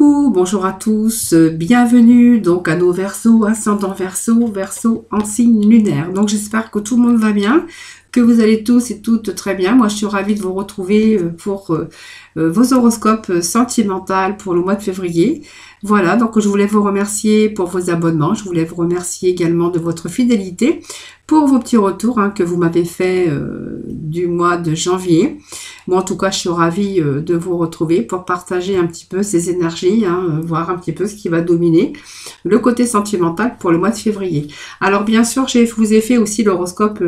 Coucou, bonjour à tous, bienvenue donc à nos Verseaux, ascendant Verseau, Verseau en signe lunaire. Donc j'espère que tout le monde va bien, que vous allez tous et toutes très bien. Moi je suis ravie de vous retrouver pour vos horoscopes sentimentaux pour le mois de février. Voilà, donc je voulais vous remercier pour vos abonnements, je voulais vous remercier également de votre fidélité pour vos petits retours que vous m'avez fait du mois de janvier. Moi en tout cas je suis ravie de vous retrouver pour partager un petit peu ces énergies, voir un petit peu ce qui va dominer le côté sentimental pour le mois de février. Alors bien sûr je vous ai fait aussi l'horoscope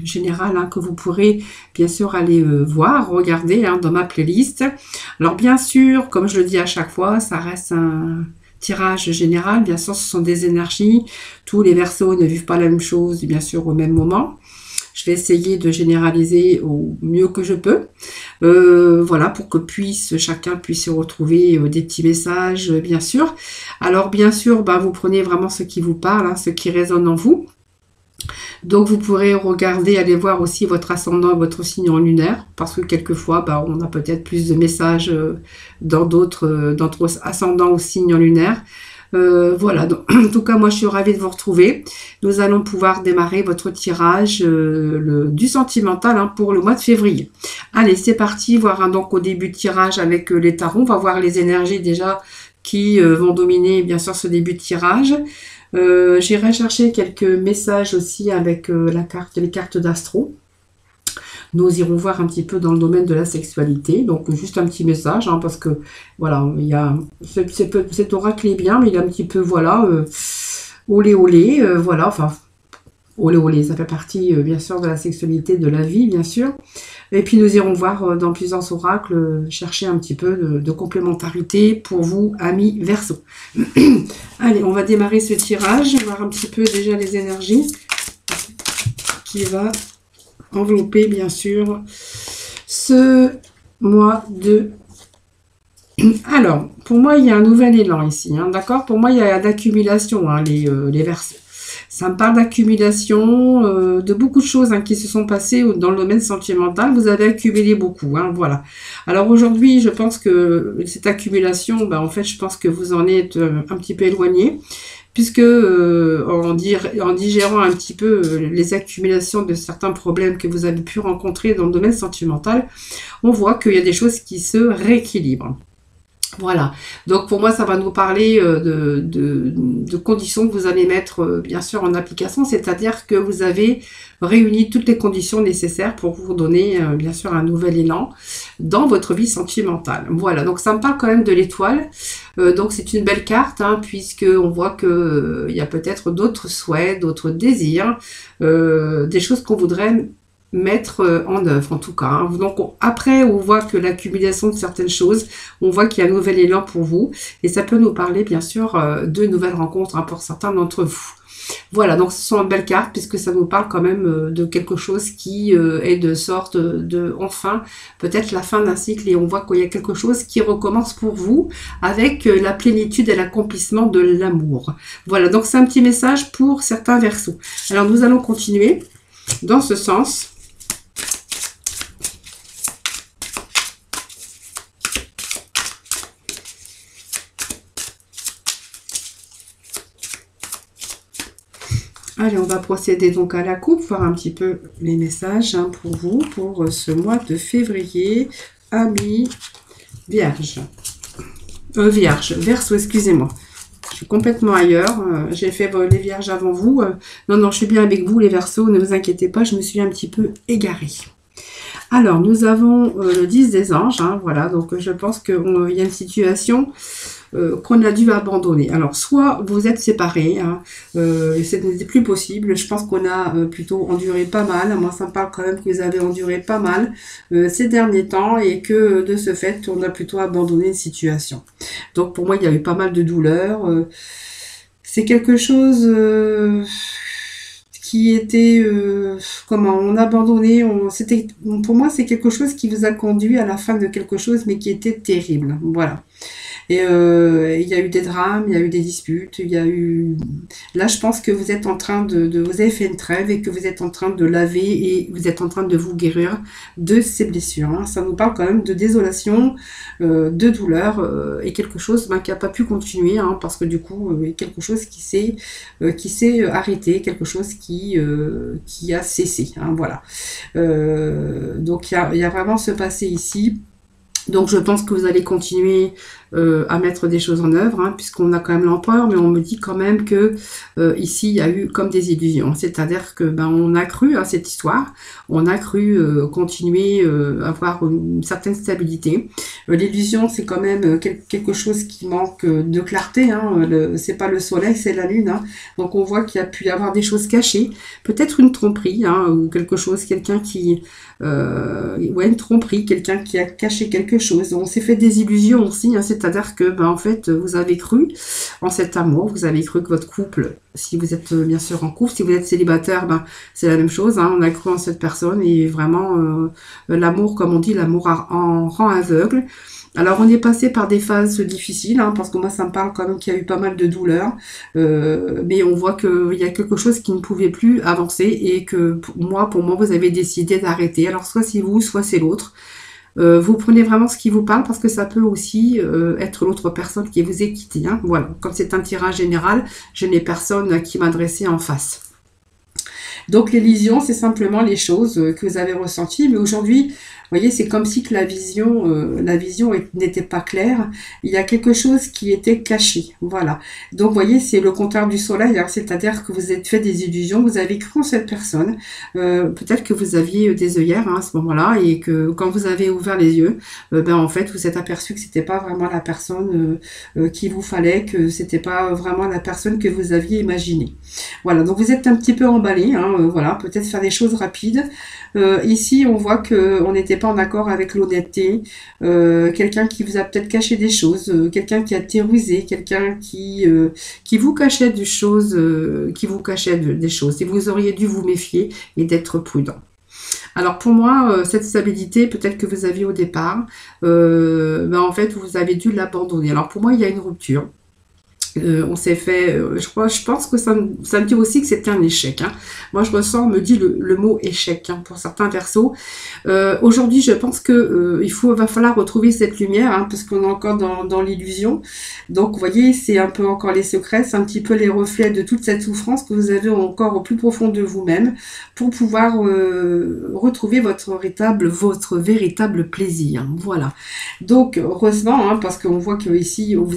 général que vous pourrez bien sûr aller voir, regarder dans ma playlist. Alors bien sûr, comme je le dis à chaque fois, ça reste un tirage général. Bien sûr, ce sont des énergies. Tous les Verseaux ne vivent pas la même chose, bien sûr, au même moment. Je vais essayer de généraliser au mieux que je peux. Voilà, pour que chacun puisse y retrouver des petits messages, bien sûr. Alors bien sûr, vous prenez vraiment ce qui vous parle, ce qui résonne en vous. Donc vous pourrez regarder, aller voir aussi votre ascendant et votre signe en lunaire, parce que quelquefois on a peut-être plus de messages dans d'autres ascendants ou signes en lunaire. Voilà, donc, en tout cas moi je suis ravie de vous retrouver. Nous allons pouvoir démarrer votre tirage du sentimental pour le mois de février. Allez, c'est parti, voir donc au début de tirage avec les tarots, on va voir les énergies déjà qui vont dominer bien sûr ce début de tirage. J'irai chercher quelques messages aussi avec les cartes d'astro. Nous irons voir un petit peu dans le domaine de la sexualité. Donc juste un petit message, parce que voilà, il y a cet oracle est bien, mais il est un petit peu olé olé, voilà, enfin olé olé, ça fait partie bien sûr de la sexualité, de la vie bien sûr. Et puis nous irons voir dans plusieurs oracles, chercher un petit peu de complémentarité pour vous, amis Verseau. Allez, on va démarrer ce tirage, voir un petit peu déjà les énergies qui va envelopper bien sûr ce mois de... Alors, pour moi, il y a un nouvel élan ici, d'accord? Pour moi, il y a d'accumulation, les Verseaux. Ça me parle d'accumulation, de beaucoup de choses qui se sont passées dans le domaine sentimental. Vous avez accumulé beaucoup, voilà. Alors aujourd'hui, je pense que cette accumulation, en fait, je pense que vous en êtes un petit peu éloigné, puisque en digérant un petit peu les accumulations de certains problèmes que vous avez pu rencontrer dans le domaine sentimental, on voit qu'il y a des choses qui se rééquilibrent. Voilà, donc pour moi ça va nous parler de conditions que vous allez mettre bien sûr en application, c'est-à-dire que vous avez réuni toutes les conditions nécessaires pour vous donner bien sûr un nouvel élan dans votre vie sentimentale. Voilà, donc ça me parle quand même de l'étoile, donc c'est une belle carte puisque on voit que il y a peut-être d'autres souhaits, d'autres désirs, des choses qu'on voudrait mettre en œuvre en tout cas. Donc après on voit que l'accumulation de certaines choses, on voit qu'il y a un nouvel élan pour vous et ça peut nous parler bien sûr de nouvelles rencontres pour certains d'entre vous. Voilà, donc ce sont de belles cartes puisque ça nous parle quand même de quelque chose qui est de sorte de enfin peut-être la fin d'un cycle et on voit qu'il y a quelque chose qui recommence pour vous avec la plénitude et l'accomplissement de l'amour. Voilà, donc c'est un petit message pour certains Verseaux. Alors nous allons continuer dans ce sens. Allez, on va procéder donc à la coupe, voir un petit peu les messages pour vous, pour ce mois de février, amis Vierge. Verseau, excusez-moi. Je suis complètement ailleurs. J'ai fait les Vierges avant vous. Non, je suis bien avec vous, les Verseaux, ne vous inquiétez pas, je me suis un petit peu égarée. Alors, nous avons le 10 des anges, voilà, donc je pense qu'il y a une situation qu'on a dû abandonner. Alors, soit vous êtes séparés, et ce n'était plus possible. Je pense qu'on a plutôt enduré pas mal. Moi, ça me parle quand même que vous avez enduré pas mal ces derniers temps et que de ce fait, on a plutôt abandonné une situation. Donc, pour moi, il y a eu pas mal de douleurs. C'est quelque chose qui était, comment, on abandonnait, c'était, pour moi, c'est quelque chose qui vous a conduit à la fin de quelque chose, mais qui était terrible. Voilà. Et il y a eu des drames, il y a eu des disputes, il y a eu... Là, je pense que vous êtes en train vous avez fait une trêve et que vous êtes en train de laver et vous êtes en train de vous guérir de ces blessures. Hein. Ça nous parle quand même de désolation, de douleur et quelque chose qui n'a pas pu continuer hein, parce que du coup, quelque chose qui s'est arrêté, quelque chose qui a cessé. Hein, voilà. Donc, il y a vraiment ce passé ici. Donc je pense que vous allez continuer à mettre des choses en œuvre, hein, puisqu'on a quand même l'empereur, mais on me dit quand même que ici il y a eu comme des illusions, c'est-à-dire que on a cru à cette histoire, on a cru continuer à avoir une certaine stabilité. L'illusion c'est quand même quelque chose qui manque de clarté, hein, c'est pas le soleil, c'est la lune, hein, donc on voit qu'il y a pu y avoir des choses cachées, peut-être une tromperie, hein, ou quelque chose, quelqu'un qui... une tromperie, quelqu'un qui a caché quelque chose. On s'est fait des illusions aussi, hein, c'est-à-dire que en fait vous avez cru en cet amour, vous avez cru que votre couple, si vous êtes bien sûr en couple, si vous êtes célibataire, c'est la même chose, hein, on a cru en cette personne et vraiment l'amour, comme on dit, l'amour en rend aveugle. Alors on est passé par des phases difficiles, hein, parce que moi ça me parle quand même qu'il y a eu pas mal de douleurs, mais on voit qu'il y a quelque chose qui ne pouvait plus avancer et que pour moi vous avez décidé d'arrêter. Alors soit c'est vous, soit c'est l'autre. Vous prenez vraiment ce qui vous parle parce que ça peut aussi être l'autre personne qui vous est quittée. Hein. Voilà, comme c'est un tirage général, je n'ai personne à qui m'adresser en face. Donc l'illusion, c'est simplement les choses que vous avez ressenties, mais aujourd'hui, vous voyez, c'est comme si que la vision n'était pas claire. Il y a quelque chose qui était caché. Voilà. Donc, vous voyez, c'est le contraire du soleil. Hein, c'est-à-dire que vous êtes fait des illusions. Vous avez cru en cette personne. Peut-être que vous aviez des œillères hein, à ce moment-là et que quand vous avez ouvert les yeux, en fait, vous êtes aperçu que c'était pas vraiment la personne qu'il vous fallait, que c'était pas vraiment la personne que vous aviez imaginée. Voilà. Donc, vous êtes un petit peu emballé. Hein, voilà. Peut-être faire des choses rapides. Ici, on voit que on n'était pas en accord avec l'honnêteté, quelqu'un qui vous a peut-être caché des choses, quelqu'un qui a terrorisé, quelqu'un qui vous cachait des choses, des choses. Et vous auriez dû vous méfier et d'être prudent. Alors pour moi, cette stabilité, peut-être que vous aviez au départ, en fait, vous avez dû l'abandonner. Alors pour moi, il y a une rupture. On s'est fait, je pense que ça me dit aussi que c'était un échec. Hein. Moi, je ressens, on me dit le mot échec hein, pour certains persos. Aujourd'hui, je pense que va falloir retrouver cette lumière, hein, parce qu'on est encore dans l'illusion. Donc, vous voyez, c'est un peu encore les secrets, c'est un petit peu les reflets de toute cette souffrance que vous avez encore au plus profond de vous-même pour pouvoir retrouver votre véritable plaisir. Voilà. Donc, heureusement, hein, parce qu'on voit que ici, vous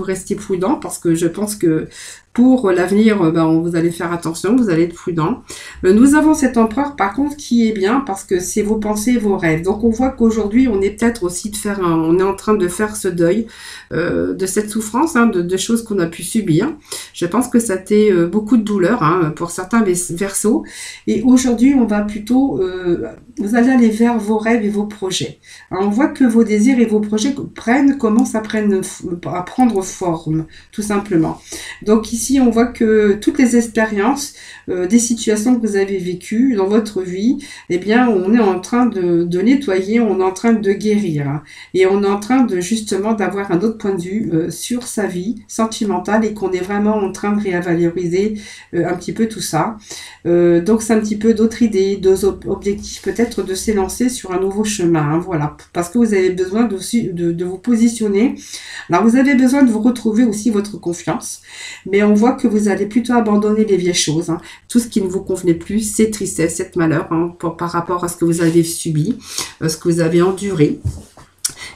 restez prudent, parce que je pense que pour l'avenir, vous allez faire attention, vous allez être prudent. Nous avons cet empereur, par contre, qui est bien, parce que c'est vos pensées, vos rêves. Donc, on voit qu'aujourd'hui, on est peut-être aussi on est en train de faire ce deuil de cette souffrance, hein, de choses qu'on a pu subir. Je pense que ça a été beaucoup de douleur hein, pour certains Verseaux. Et aujourd'hui, on va plutôt... vous allez aller vers vos rêves et vos projets. Alors, on voit que vos désirs et vos projets commencent à prendre forme, tout simplement. Donc ici, on voit que toutes les expériences, des situations que vous avez vécues dans votre vie, eh bien, on est en train de nettoyer, on est en train de guérir. Hein, et on est en train justement d'avoir un autre point de vue sur sa vie sentimentale et qu'on est vraiment en train de révaloriser un petit peu tout ça. Donc c'est un petit peu d'autres idées, d'autres objectifs, peut-être de s'élancer sur un nouveau chemin. Hein, voilà, parce que vous avez besoin de vous positionner. Alors vous avez besoin de vous retrouver aussi votre confiance. Mais on voit que vous allez plutôt abandonner les vieilles choses. Hein. Tout ce qui ne vous convenait plus, c'est tristesse, c'est malheur hein, par rapport à ce que vous avez subi, ce que vous avez enduré.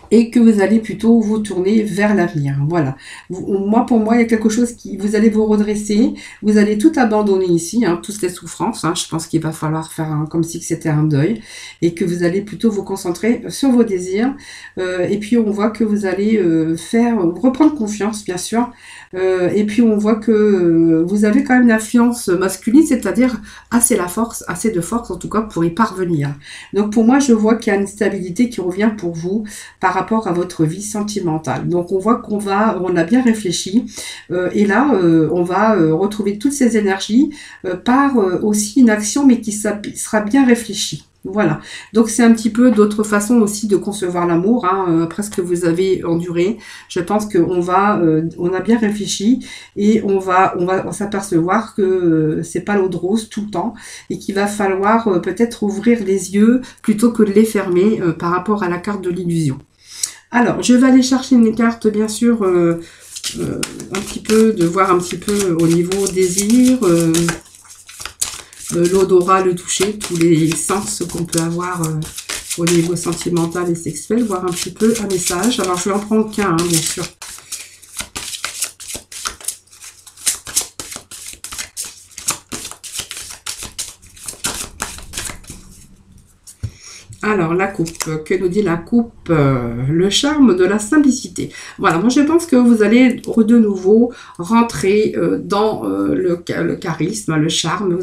Et que vous allez plutôt vous tourner vers l'avenir. Voilà. Pour moi, il y a quelque chose vous allez vous redresser, vous allez tout abandonner ici, hein, toutes les souffrances. Hein, je pense qu'il va falloir faire comme si c'était un deuil et que vous allez plutôt vous concentrer sur vos désirs. Et puis, on voit que vous allez reprendre confiance, bien sûr. Et puis, on voit que vous avez quand même une influence masculine, c'est-à-dire assez de force, en tout cas, pour y parvenir. Donc, pour moi, je vois qu'il y a une stabilité qui revient pour vous. par rapport à votre vie sentimentale. Donc on voit on a bien réfléchi et là on va retrouver toutes ces énergies par aussi une action mais qui sera bien réfléchie. Voilà, donc c'est un petit peu d'autres façons aussi de concevoir l'amour, hein, après ce que vous avez enduré. Je pense qu'on on a bien réfléchi et on va s'apercevoir que c'est pas l'eau de rose tout le temps et qu'il va falloir peut-être ouvrir les yeux plutôt que de les fermer par rapport à la carte de l'illusion. Alors, je vais aller chercher une carte, bien sûr, un petit peu, de voir un petit peu au niveau désir, l'odorat, le toucher, tous les sens qu'on peut avoir au niveau sentimental et sexuel, voir un petit peu un message. Alors, je vais en prendre qu'un, hein, bien sûr. Alors, la coupe, que nous dit la coupe? Le charme de la simplicité. Voilà, moi je pense que vous allez de nouveau rentrer dans le charisme, le charme.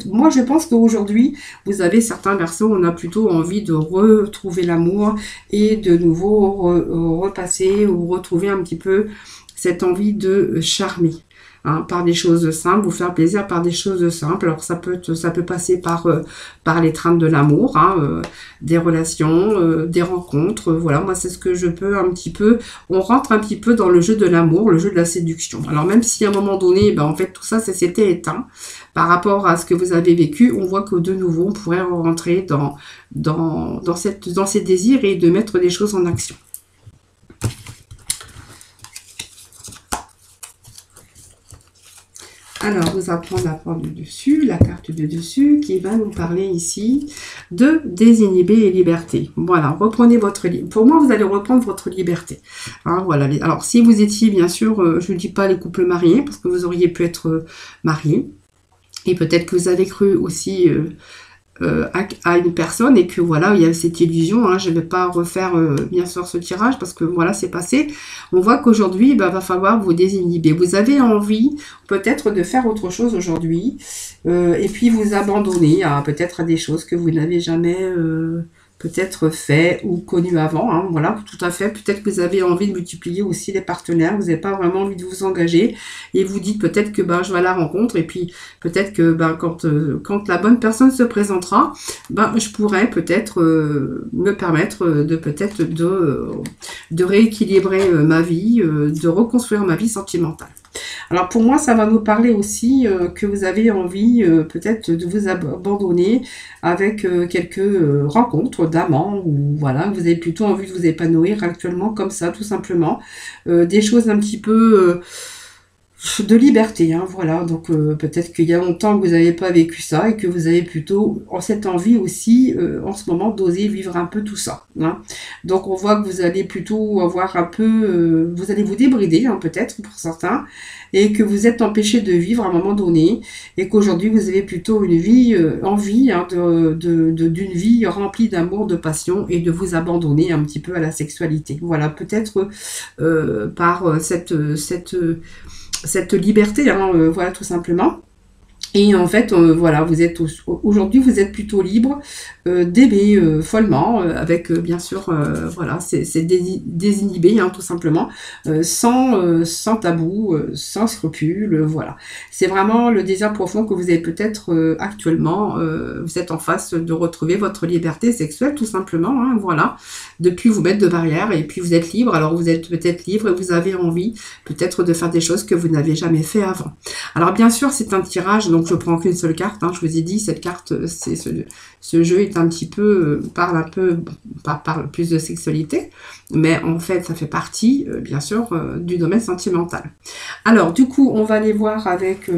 Moi je pense qu'aujourd'hui, vous avez certains Verseaux, on a plutôt envie de retrouver l'amour et de nouveau repasser ou retrouver un petit peu cette envie de charmer. Hein, par des choses simples, vous faire plaisir par des choses simples. Alors ça peut passer par l'étreinte de l'amour, hein, des relations, des rencontres. Voilà, moi c'est ce que je peux un petit peu. On rentre un petit peu dans le jeu de l'amour, le jeu de la séduction. Alors même si à un moment donné, ben, en fait tout ça s'était éteint par rapport à ce que vous avez vécu, on voit que de nouveau on pourrait rentrer dans ces désirs et de mettre des choses en action. Alors, nous allons prendre la porte du dessus, la carte du dessus, qui va nous parler ici de désinhiber et liberté. Voilà, reprenez votre liberté. Pour moi, vous allez reprendre votre liberté. Hein, voilà. Alors, si vous étiez, bien sûr, je ne dis pas les couples mariés, parce que vous auriez pu être mariés. Et peut-être que vous avez cru aussi à une personne et que voilà, il y a cette illusion, hein, je ne vais pas refaire bien sûr ce tirage parce que voilà, c'est passé. On voit qu'aujourd'hui, va falloir vous désinhiber. Vous avez envie peut-être de faire autre chose aujourd'hui et puis vous abandonner peut-être à des choses que vous n'avez jamais peut-être fait ou connu avant, hein, voilà, tout à fait. Peut-être que vous avez envie de multiplier aussi les partenaires, vous n'avez pas vraiment envie de vous engager et vous dites peut-être que je vais à la rencontre et puis peut-être que quand la bonne personne se présentera, je pourrais peut-être me permettre de rééquilibrer ma vie, de reconstruire ma vie sentimentale. Alors pour moi, ça va nous parler aussi que vous avez envie peut-être de vous abandonner avec quelques rencontres d'amants ou voilà, vous avez plutôt envie de vous épanouir actuellement comme ça, tout simplement. Des choses un petit peu de liberté, hein, voilà. Donc peut-être qu'il y a longtemps que vous n'avez pas vécu ça et que vous avez plutôt cette envie aussi en ce moment d'oser vivre un peu tout ça. Hein. Donc on voit que vous allez plutôt avoir un peu, vous allez vous débrider hein, peut-être pour certains et que vous êtes empêché de vivre à un moment donné et qu'aujourd'hui vous avez plutôt une vie, envie hein, d'une vie remplie d'amour, de passion et de vous abandonner un petit peu à la sexualité. Voilà, peut-être par cette liberté, hein, voilà tout simplement. Et en fait, voilà, aujourd'hui, vous êtes plutôt libre d'aimer follement, avec bien sûr, voilà, c'est désinhibé, hein, tout simplement, sans tabou, sans scrupule, voilà. C'est vraiment le désir profond que vous avez peut-être actuellement. Vous êtes en face de retrouver votre liberté sexuelle, tout simplement, hein, voilà. Depuis vous mettre de barrières et puis vous êtes libre. Alors vous êtes peut-être libre et vous avez envie peut-être de faire des choses que vous n'avez jamais fait avant. Alors bien sûr, c'est un tirage, donc je prends qu'une seule carte, hein, je vous ai dit, cette carte, c'est ce jeu est un petit peu, parle plus de sexualité, mais en fait, ça fait partie, bien sûr, du domaine sentimental. Alors, du coup, on va aller voir avec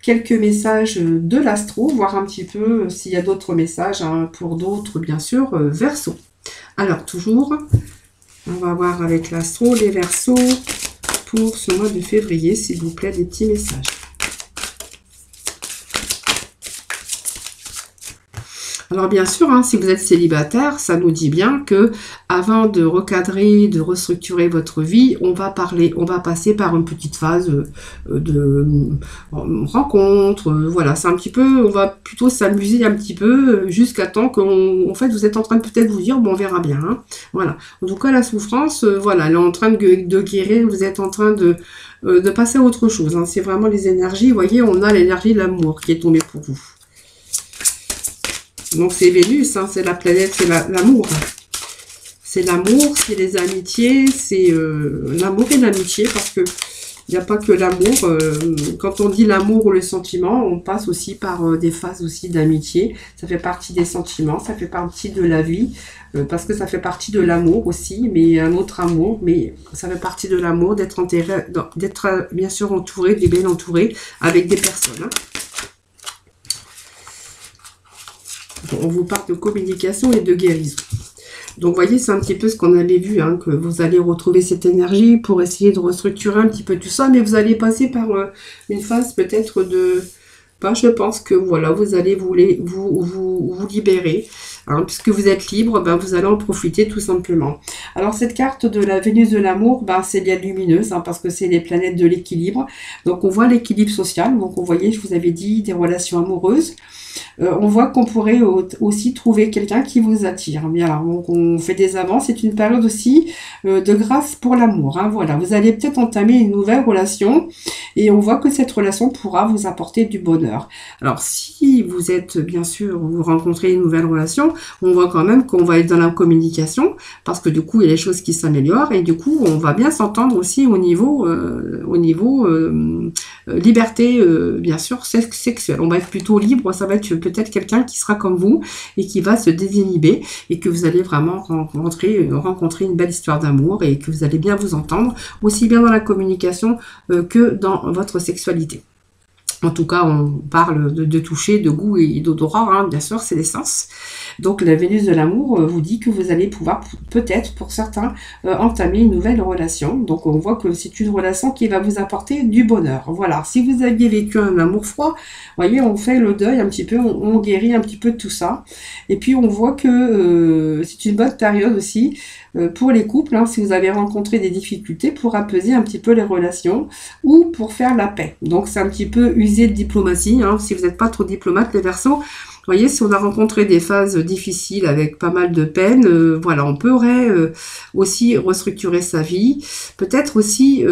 quelques messages de l'astro, voir un petit peu s'il y a d'autres messages hein, pour d'autres, bien sûr, Verseaux. Alors, toujours, on va voir avec l'astro, les Verseaux, pour ce mois de février, s'il vous plaît, des petits messages. Alors bien sûr, hein, si vous êtes célibataire, ça nous dit bien que avant de recadrer, de restructurer votre vie, on va passer par une petite phase rencontre. Voilà, c'est un petit peu, on va plutôt s'amuser un petit peu jusqu'à temps qu'en fait vous êtes en train de peut-être vous dire, bon on verra bien. Hein. Voilà. En tout cas la souffrance, voilà, elle est en train de guérir. Vous êtes en train de passer à autre chose. Hein. C'est vraiment les énergies. Vous voyez, on a l'énergie de l'amour qui est tombée pour vous. Donc c'est Vénus, hein, c'est la planète, c'est l'amour. C'est l'amour, c'est les amitiés, c'est l'amour et l'amitié, parce que il n'y a pas que l'amour. Quand on dit l'amour ou le sentiment, on passe aussi par des phases aussi d'amitié. Ça fait partie des sentiments, ça fait partie de la vie, parce que ça fait partie de l'amour aussi, mais un autre amour, mais ça fait partie de l'amour, d'être bien sûr entouré, bien entouré avec des personnes. Hein. On vous parle de communication et de guérison. Donc, vous voyez, c'est un petit peu ce qu'on avait vu, hein, que vous allez retrouver cette énergie pour essayer de restructurer un petit peu tout ça, mais vous allez passer par une phase peut-être de... Ben, je pense que, voilà, vous allez vous libérer, hein, puisque vous êtes libre, ben, vous allez en profiter tout simplement. Alors, cette carte de la Vénus de l'amour, ben, c'est bien lumineuse, hein, parce que c'est les planètes de l'équilibre. Donc, on voit l'équilibre social, donc, vous voyez, je vous avais dit, des relations amoureuses. On voit qu'on pourrait aussi trouver quelqu'un qui vous attire. Bien, alors, donc on fait des avances. C'est une période aussi de grâce pour l'amour. Hein, voilà, vous allez peut-être entamer une nouvelle relation et on voit que cette relation pourra vous apporter du bonheur. Alors, si vous êtes, bien sûr, vous rencontrez une nouvelle relation, on voit quand même qu'on va être dans la communication parce que du coup, il y a des choses qui s'améliorent et du coup, on va bien s'entendre aussi au niveau liberté, bien sûr, sexuelle. On va être plutôt libre, ça va être peut-être quelqu'un qui sera comme vous et qui va se désinhiber et que vous allez vraiment rencontrer une belle histoire d'amour et que vous allez bien vous entendre, aussi bien dans la communication que dans votre sexualité. En tout cas, on parle de toucher, de goût et d'odorat, hein, bien sûr, c'est l'essence. Donc, la Vénus de l'amour vous dit que vous allez pouvoir, peut-être, pour certains, entamer une nouvelle relation. Donc, on voit que c'est une relation qui va vous apporter du bonheur. Voilà, si vous aviez vécu un amour froid, voyez, on fait le deuil un petit peu, on guérit un petit peu de tout ça. Et puis, on voit que c'est une bonne période aussi pour les couples, hein, si vous avez rencontré des difficultés, pour apaiser un petit peu les relations ou pour faire la paix. Donc, c'est un petit peu user de diplomatie, hein, si vous n'êtes pas trop diplomate, les Verseaux. Vous voyez, si on a rencontré des phases difficiles avec pas mal de peine, voilà, on pourrait aussi restructurer sa vie. Peut-être aussi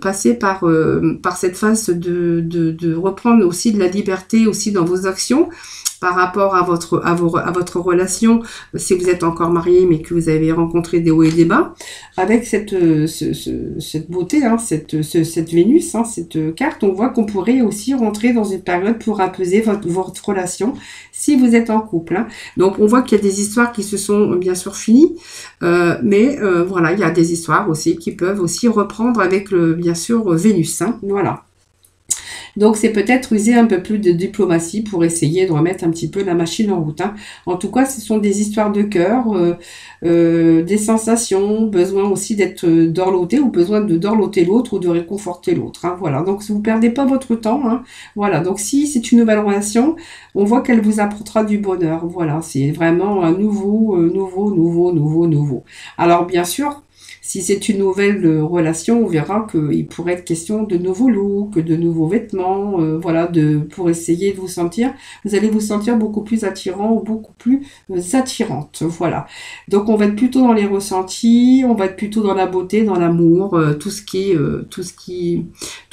passer par cette phase de reprendre aussi de la liberté aussi dans vos actions par rapport à votre relation, si vous êtes encore marié mais que vous avez rencontré des hauts et des bas, avec cette beauté, hein, cette Vénus, hein, cette carte, on voit qu'on pourrait aussi rentrer dans une période pour apaiser votre relation si vous êtes en couple. Hein. Donc on voit qu'il y a des histoires qui se sont bien sûr finies, mais voilà, il y a des histoires aussi qui peuvent aussi reprendre avec bien sûr Vénus. Hein, voilà. Donc, c'est peut-être user un peu plus de diplomatie pour essayer de remettre un petit peu la machine en route. Hein. En tout cas, ce sont des histoires de cœur, des sensations, besoin aussi d'être dorloté ou besoin de dorloter l'autre ou de réconforter l'autre. Hein. Voilà, donc vous ne perdez pas votre temps. Hein. Voilà, donc si c'est une nouvelle relation, on voit qu'elle vous apportera du bonheur. Voilà, c'est vraiment un nouveau. Alors, bien sûr, si c'est une nouvelle relation, on verra qu'il pourrait être question de nouveaux looks, de nouveaux vêtements, voilà, pour essayer de vous sentir, vous allez vous sentir beaucoup plus attirant ou beaucoup plus attirante, voilà. Donc on va être plutôt dans les ressentis, on va être plutôt dans la beauté, dans l'amour, tout ce qui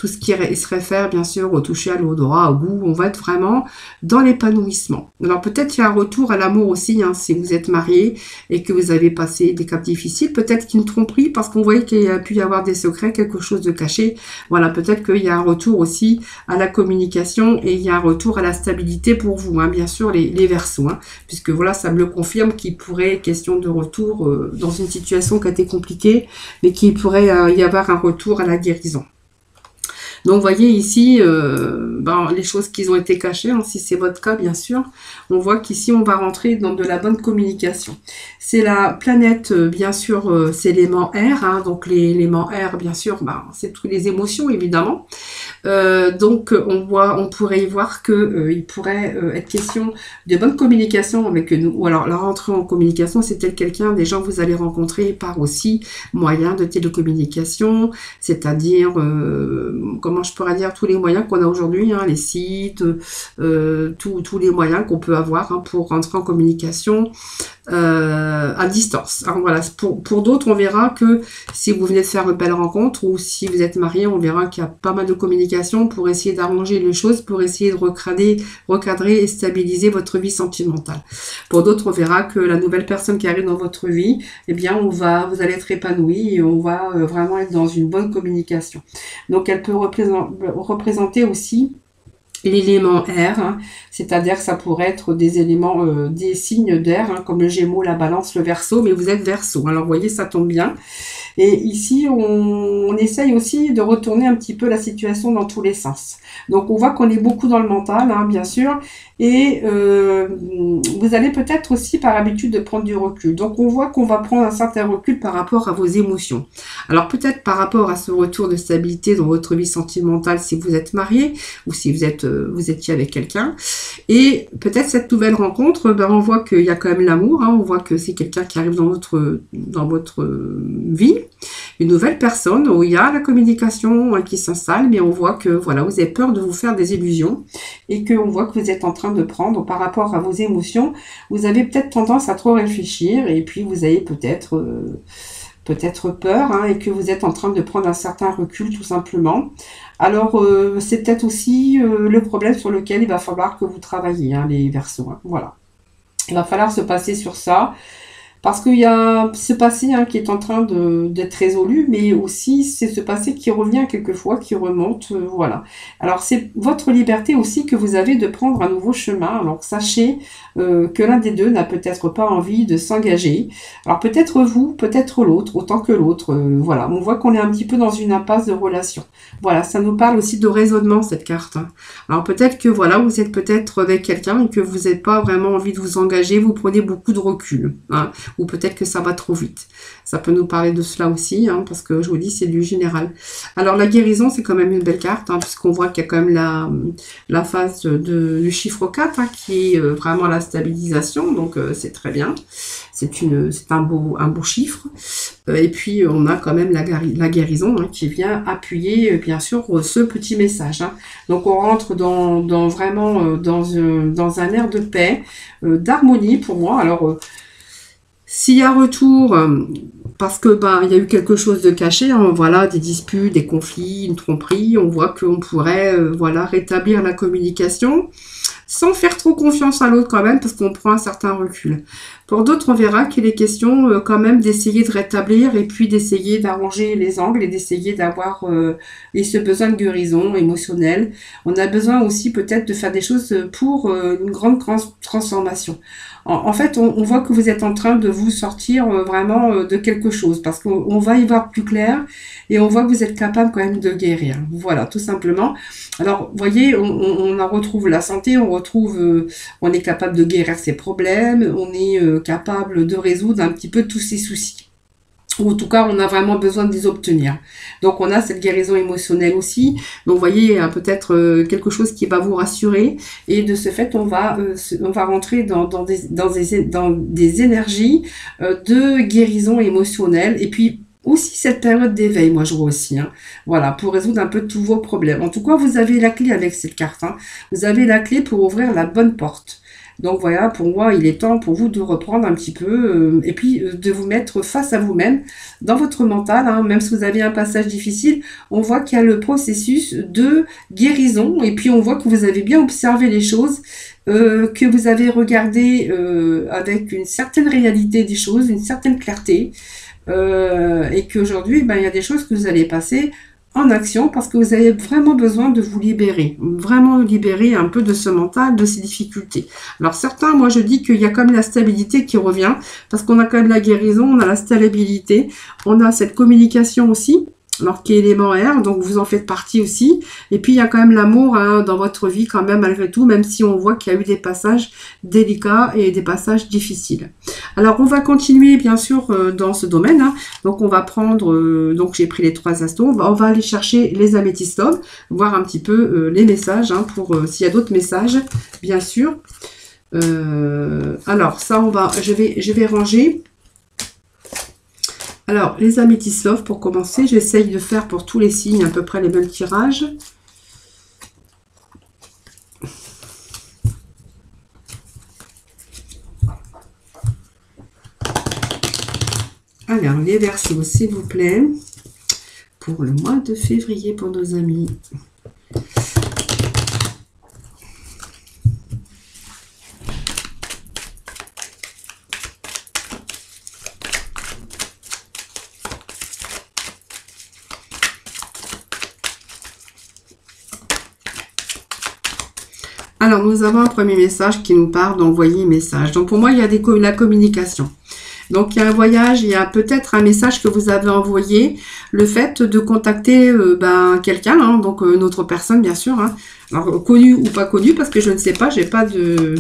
se réfère bien sûr au toucher, à l'odorat, au goût, on va être vraiment dans l'épanouissement. Alors peut-être qu'il y a un retour à l'amour aussi, hein, si vous êtes marié et que vous avez passé des caps difficiles, peut-être qu'une tromperie parce qu'on voyait qu'il y a pu y avoir des secrets, quelque chose de caché. Voilà, peut-être qu'il y a un retour aussi à la communication et il y a un retour à la stabilité pour vous, hein, bien sûr, les Verseaux, hein, puisque voilà, ça me le confirme qu'il pourrait être question de retour dans une situation qui a été compliquée, mais qu'il pourrait y avoir un retour à la guérison. Donc, vous voyez ici, les choses qui ont été cachées, hein, si c'est votre cas, bien sûr, on voit qu'ici, on va rentrer dans de la bonne communication. C'est la planète, bien sûr, c'est l'élément air, hein, donc l'élément air, bien sûr, c'est toutes les émotions, évidemment. Donc, on pourrait y voir que il pourrait être question de bonne communication avec nous, ou alors la rentrée en communication, c'est peut-être quelqu'un, des gens que vous allez rencontrer par aussi moyen de télécommunication, c'est-à-dire, comment je pourrais dire, tous les moyens qu'on a aujourd'hui, hein, les sites, tous les moyens qu'on peut avoir, hein, pour rentrer en communication à distance. Alors voilà, pour d'autres, on verra que si vous venez de faire une belle rencontre ou si vous êtes marié, on verra qu'il y a pas mal de communication pour essayer d'arranger les choses, pour essayer de recadrer et stabiliser votre vie sentimentale. Pour d'autres, on verra que la nouvelle personne qui arrive dans votre vie, eh bien, vous allez être épanoui et on va vraiment être dans une bonne communication. Donc, elle peut représenter aussi l'élément air, hein, c'est-à-dire que ça pourrait être des éléments, des signes d'air, hein, comme le Gémeaux, la Balance, le Verseau, mais vous êtes Verseau. Alors, vous voyez, ça tombe bien. Et ici, on essaye aussi de retourner un petit peu la situation dans tous les sens. Donc, on voit qu'on est beaucoup dans le mental, hein, bien sûr, et vous allez peut-être aussi par habitude de prendre du recul. Donc, on voit qu'on va prendre un certain recul par rapport à vos émotions. Alors, peut-être par rapport à ce retour de stabilité dans votre vie sentimentale si vous êtes marié ou si vous étiez avec quelqu'un. Et peut-être cette nouvelle rencontre, on voit qu'il y a quand même l'amour, hein, on voit que c'est quelqu'un qui arrive dans votre vie, une nouvelle personne où il y a la communication, hein, qui s'installe, mais on voit que voilà, vous avez peur de vous faire des illusions et qu'on voit que vous êtes en train de prendre par rapport à vos émotions, vous avez peut-être tendance à trop réfléchir et puis vous avez peut-être peur, hein, et que vous êtes en train de prendre un certain recul tout simplement. Alors c'est peut-être aussi le problème sur lequel il va falloir que vous travaillez, hein, les Verseaux, hein, voilà. Il va falloir se passer sur ça. Parce qu'il y a ce passé, hein, qui est en train d'être résolu, mais aussi c'est ce passé qui revient quelquefois, qui remonte, voilà. Alors c'est votre liberté aussi que vous avez de prendre un nouveau chemin. Alors sachez que l'un des deux n'a peut-être pas envie de s'engager. Alors peut-être vous, peut-être l'autre, autant que l'autre, voilà. On voit qu'on est un petit peu dans une impasse de relation. Voilà, ça nous parle aussi de raisonnement, cette carte, hein. Alors peut-être que voilà, vous êtes peut-être avec quelqu'un et que vous n'avez pas vraiment envie de vous engager, vous prenez beaucoup de recul, hein. Ou peut-être que ça va trop vite. Ça peut nous parler de cela aussi, hein, parce que je vous dis, c'est du général. Alors, la guérison, c'est quand même une belle carte, hein, puisqu'on voit qu'il y a quand même la phase du chiffre 4, hein, qui est vraiment la stabilisation, donc c'est très bien. C'est un beau chiffre. Et puis, on a quand même la guérison, hein, qui vient appuyer, bien sûr, ce petit message, hein. Donc, on rentre vraiment dans un air de paix, d'harmonie pour moi. Alors, s'il y a retour, parce que il y a eu quelque chose de caché, hein, voilà, des disputes, des conflits, une tromperie, on voit qu'on pourrait voilà, rétablir la communication sans faire trop confiance à l'autre quand même, parce qu'on prend un certain recul. Pour d'autres, on verra qu'il est question quand même d'essayer de rétablir et puis d'essayer d'arranger les angles et d'essayer d'avoir ce besoin de guérison émotionnelle. On a besoin aussi peut-être de faire des choses pour une grande transformation. En fait, on voit que vous êtes en train de vous sortir vraiment de quelque chose, parce qu'on va y voir plus clair et on voit que vous êtes capable quand même de guérir. Voilà, tout simplement. Alors, vous voyez, on en retrouve la santé, on est capable de guérir ses problèmes, on est capable de résoudre un petit peu tous ses soucis. Ou en tout cas, on a vraiment besoin de les obtenir. Donc, on a cette guérison émotionnelle aussi. Donc, vous voyez, peut-être quelque chose qui va vous rassurer. Et de ce fait, on va rentrer dans des énergies de guérison émotionnelle. Et puis, aussi cette période d'éveil, moi je vois aussi, hein. Voilà, pour résoudre un peu tous vos problèmes. En tout cas, vous avez la clé avec cette carte, hein. Vous avez la clé pour ouvrir la bonne porte. Donc voilà, pour moi, il est temps pour vous de reprendre un petit peu et puis de vous mettre face à vous-même dans votre mental, hein. Même si vous avez un passage difficile, on voit qu'il y a le processus de guérison et puis on voit que vous avez bien observé les choses, que vous avez regardé avec une certaine réalité des choses, une certaine clarté, et qu'aujourd'hui, il y a des choses que vous allez passer en action parce que vous avez vraiment besoin de vous libérer, vraiment libérer un peu de ce mental, de ces difficultés. Alors certains, moi je dis qu'il y a quand même la stabilité qui revient parce qu'on a quand même la guérison, on a la stabilité, on a cette communication aussi. alors qui est élément air, donc vous en faites partie aussi. Et puis il y a quand même l'amour hein, dans votre vie quand même malgré tout, même si on voit qu'il y a eu des passages délicats et des passages difficiles. Alors on va continuer bien sûr dans ce domaine. Hein. Donc on va prendre, donc j'ai pris les 3 astos, on va aller chercher les améthystes love, voir un petit peu les messages hein, pour s'il y a d'autres messages, bien sûr. Alors ça je vais ranger. Alors, les améthystes love, pour commencer, j'essaye de faire pour tous les signes à peu près les mêmes tirages. Alors, les Verseaux, s'il vous plaît, pour le mois de février pour nos amis. Alors, nous avons un premier message qui nous parle d'envoyer un message. Donc, pour moi, il y a la communication. Donc, il y a un voyage, il y a peut-être un message que vous avez envoyé. Le fait de contacter quelqu'un, hein, donc une autre personne, bien sûr. Hein. Alors, connu ou pas connu, parce que je ne sais pas, j'ai pas de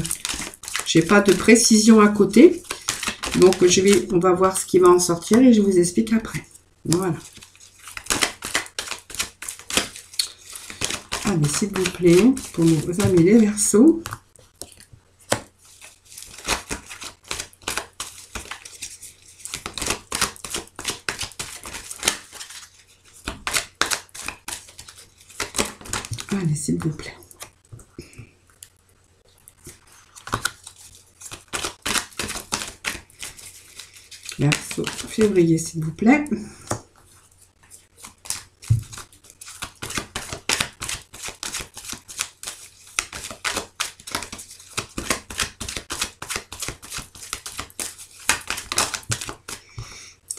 précision à côté. Donc, on va voir ce qui va en sortir et je vous explique après. Voilà. Allez, s'il vous plaît, pour nos amis les Verseaux. Allez, s'il vous plaît. Verseau, février, s'il vous plaît.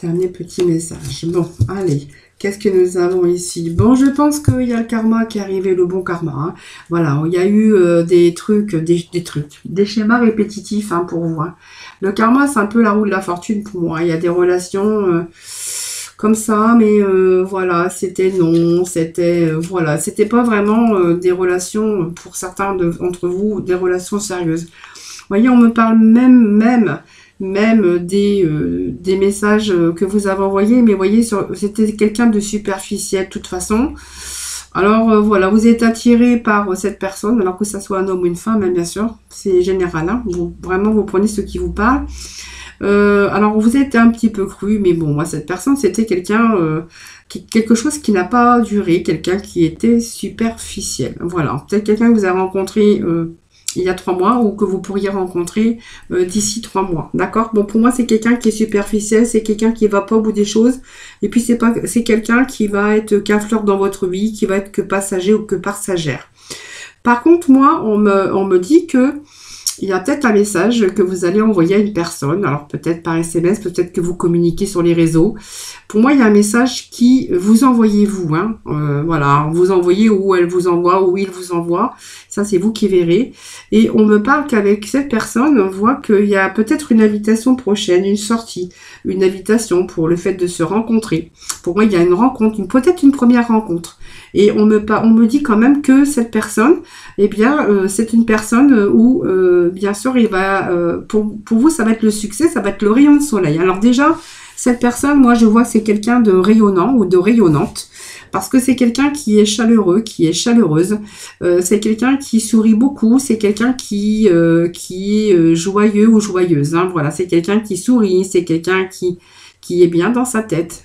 Dernier petit message. Bon, allez, qu'est-ce que nous avons ici? Bon, je pense qu'il y a le karma qui est arrivé, le bon karma. Hein. Voilà, il y a eu des trucs, des schémas répétitifs hein, pour vous. Hein. Le karma, c'est un peu la roue de la fortune pour moi. Il y a des relations comme ça, mais voilà, c'était non, c'était voilà, c'était pas vraiment des relations pour certains d'entre vous, des relations sérieuses. Vous voyez, on me parle même des messages que vous avez envoyés, mais voyez, c'était quelqu'un de superficiel de toute façon. Alors voilà, vous êtes attiré par cette personne, alors que ça soit un homme ou une femme, hein, bien sûr, c'est général, hein, vraiment vous prenez ce qui vous parle. Alors vous êtes un petit peu cru, mais bon, moi cette personne c'était quelqu'un, quelque chose qui n'a pas duré, quelqu'un qui était superficiel. Voilà, peut-être quelqu'un que vous avez rencontré il y a 3 mois ou que vous pourriez rencontrer d'ici 3 mois. D'accord? Bon, pour moi, c'est quelqu'un qui est superficiel, c'est quelqu'un qui va pas au bout des choses. Et puis, c'est quelqu'un qui va être qu'un fleur dans votre vie, qui va être que passager ou que passagère. Par contre, moi, on me dit que il y a peut-être un message que vous allez envoyer à une personne, alors peut-être par SMS, peut-être que vous communiquez sur les réseaux. Pour moi, il y a un message qui vous envoyez vous, hein. Voilà, vous envoyez ou elle vous envoie ou il vous envoie. Ça, c'est vous qui verrez. Et on me parle qu'avec cette personne, on voit qu'il y a peut-être une invitation prochaine, une sortie, une invitation pour le fait de se rencontrer. Pour moi, il y a une rencontre, peut-être une première rencontre. Et on me dit quand même que cette personne, eh bien, c'est une personne où, bien sûr, il va, pour vous, ça va être le succès, ça va être le rayon de soleil. Alors déjà, cette personne, moi, je vois que c'est quelqu'un de rayonnant ou de rayonnante, parce que c'est quelqu'un qui est chaleureux, qui est chaleureuse. C'est quelqu'un qui sourit beaucoup, c'est quelqu'un qui est joyeux ou joyeuse. Hein, voilà, c'est quelqu'un qui sourit, c'est quelqu'un qui est bien dans sa tête,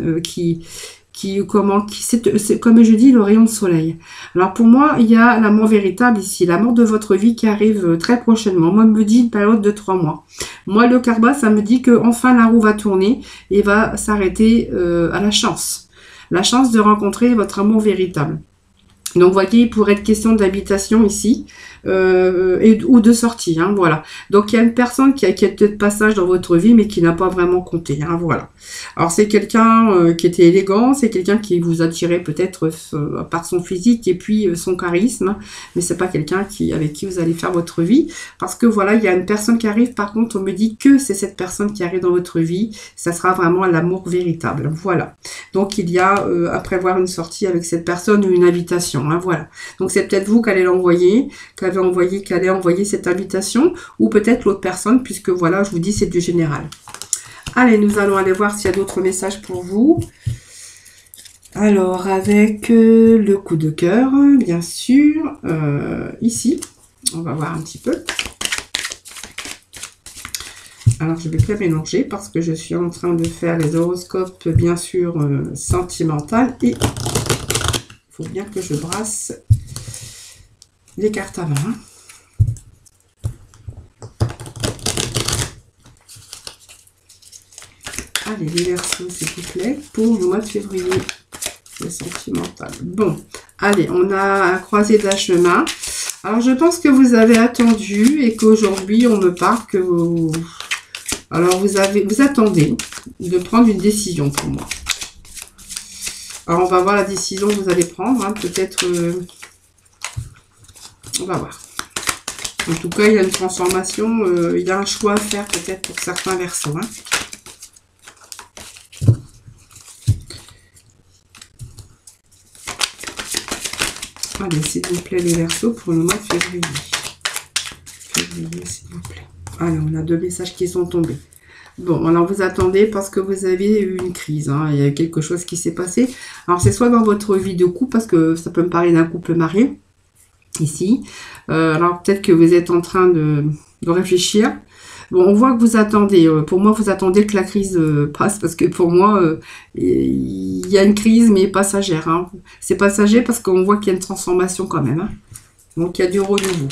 c'est comme je dis, le rayon de soleil. Alors pour moi, il y a l'amour véritable ici, l'amour de votre vie qui arrive très prochainement. Moi, me dit une période de 3 mois. Moi, le karma, ça me dit que enfin la roue va tourner et va s'arrêter à la chance de rencontrer votre amour véritable. Donc, vous voyez, il pourrait être question d'habitation ici, ou de sortie, hein, voilà. Donc, il y a une personne qui a été de passage dans votre vie, mais qui n'a pas vraiment compté, hein, voilà. Alors, c'est quelqu'un qui était élégant, c'est quelqu'un qui vous attirait peut-être par son physique et puis son charisme, mais c'est pas quelqu'un avec qui vous allez faire votre vie, parce que voilà, il y a une personne qui arrive, par contre, on me dit que c'est cette personne qui arrive dans votre vie, ça sera vraiment l'amour véritable, voilà. Donc, il y a à prévoir une sortie avec cette personne ou une invitation, hein, voilà. Donc, c'est peut-être vous qui allez l'envoyer, qui allait envoyer cette invitation, ou peut-être l'autre personne, puisque voilà, je vous dis, c'est du général. Allez, nous allons aller voir s'il y a d'autres messages pour vous. Alors, avec le coup de cœur, bien sûr, ici, on va voir un petit peu. Alors, je vais bien mélanger parce que je suis en train de faire les horoscopes, bien sûr, sentimental, et il faut bien que je brasse les cartes à main. Allez, les Verseaux, s'il vous plaît, pour le mois de février, le sentimental. Bon, allez, on a un croisé d'un chemin. Alors, je pense que vous avez attendu et qu'aujourd'hui, on me parle que vous... Alors, vous attendez de prendre une décision pour moi. Alors, on va voir la décision que vous allez prendre, hein, peut-être... on va voir. En tout cas, il y a une transformation, il y a un choix à faire peut-être pour certains Verseaux. Hein. Allez, s'il vous plaît, les Verseaux pour le mois de février. Février, s'il vous plaît. Allez, on a 2 messages qui sont tombés. Bon, alors vous attendez parce que vous avez eu une crise. Hein, il y a eu quelque chose qui s'est passé. Alors, c'est soit dans votre vie de couple, parce que ça peut me parler d'un couple marié. Ici. Alors peut-être que vous êtes en train de réfléchir. Bon, on voit que vous attendez. Pour moi, vous attendez que la crise passe, parce que pour moi, il y a une crise, mais passagère. Hein. C'est passager parce qu'on voit qu'il y a une transformation quand même. Hein. Donc, il y a du renouveau.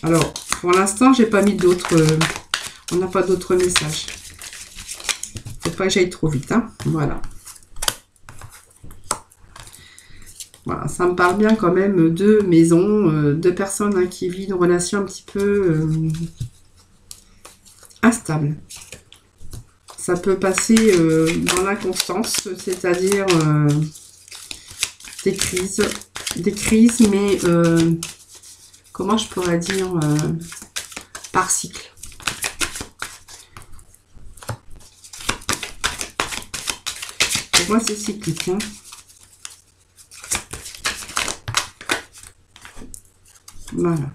Alors, pour l'instant, j'ai pas mis d'autres... on n'a pas d'autres messages. Faut pas que j'aille trop vite. Hein. Voilà. Voilà, ça me parle bien quand même de maison, de personnes hein, qui vivent une relation un petit peu instable. Ça peut passer dans l'inconstance, c'est-à-dire des crises, mais comment je pourrais dire, par cycle. Pour moi, c'est cyclique. Hein. Voilà.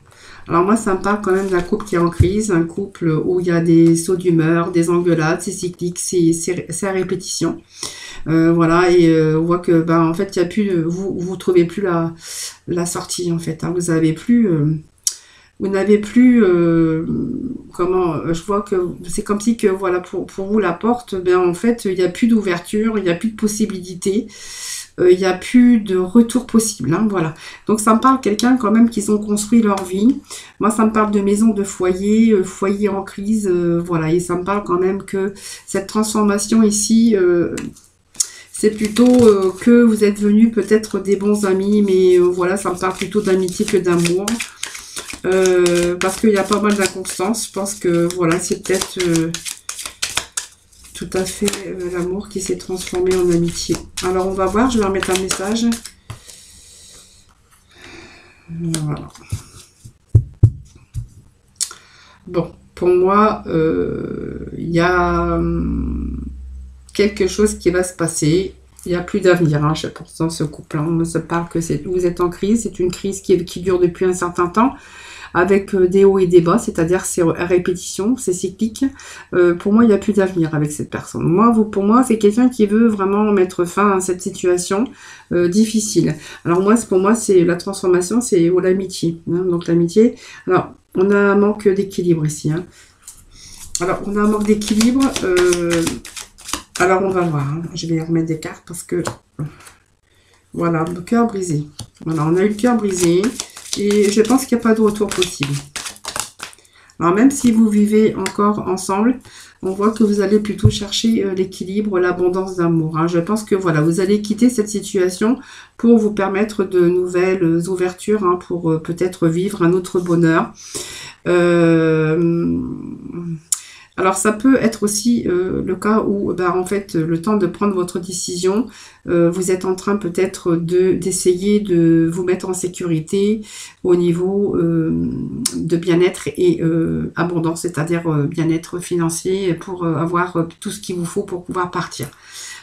Alors moi, ça me parle quand même d'un couple qui est en crise, un couple où il y a des sauts d'humeur, des engueulades, c'est cyclique, c'est à répétition. Voilà, et on voit que, ben, en fait, il y a plus, vous trouvez plus la sortie, en fait. Hein, vous n'avez plus, comment, je vois que c'est comme si que, voilà, pour vous, la porte, ben, en fait, il n'y a plus d'ouverture, il n'y a plus de possibilités. Il n'y a plus de retour possible, hein, voilà. Donc ça me parle quelqu'un quand même qui ont construit leur vie. Moi ça me parle de maison, de foyer, foyer en crise, voilà. Et ça me parle quand même que cette transformation ici, c'est plutôt que vous êtes venus peut-être des bons amis, mais voilà, ça me parle plutôt d'amitié que d'amour. Parce qu'il y a pas mal d'inconstance. Je pense que voilà, c'est peut-être... tout à fait l'amour qui s'est transformé en amitié. Alors, on va voir. Je vais remettre un message. Voilà. Bon, pour moi, il y a quelque chose qui va se passer. Il n'y a plus d'avenir, hein, je pense, dans ce couple. On se parle que vous êtes en crise. C'est une crise qui dure depuis un certain temps, avec des hauts et des bas, c'est-à-dire c'est à répétition, c'est cyclique. Pour moi, il n'y a plus d'avenir avec cette personne. Pour moi, c'est quelqu'un qui veut vraiment mettre fin à cette situation difficile. Alors pour moi, c'est la transformation, c'est l'amitié. Hein, donc l'amitié. Alors, on a un manque d'équilibre ici. Hein. Alors, on a un manque d'équilibre. Alors, on va voir. Hein. Je vais remettre des cartes parce que... Voilà, le cœur brisé. Voilà, on a eu le cœur brisé. Et je pense qu'il n'y a pas de retour possible. Alors même si vous vivez encore ensemble, on voit que vous allez plutôt chercher l'équilibre, l'abondance d'amour. Hein. Je pense que voilà, vous allez quitter cette situation pour vous permettre de nouvelles ouvertures, hein, pour peut-être vivre un autre bonheur. Alors ça peut être aussi le cas où, en fait, le temps de prendre votre décision, vous êtes en train peut-être d'essayer de vous mettre en sécurité au niveau de bien-être et abondance, c'est-à-dire bien-être financier pour avoir tout ce qu'il vous faut pour pouvoir partir.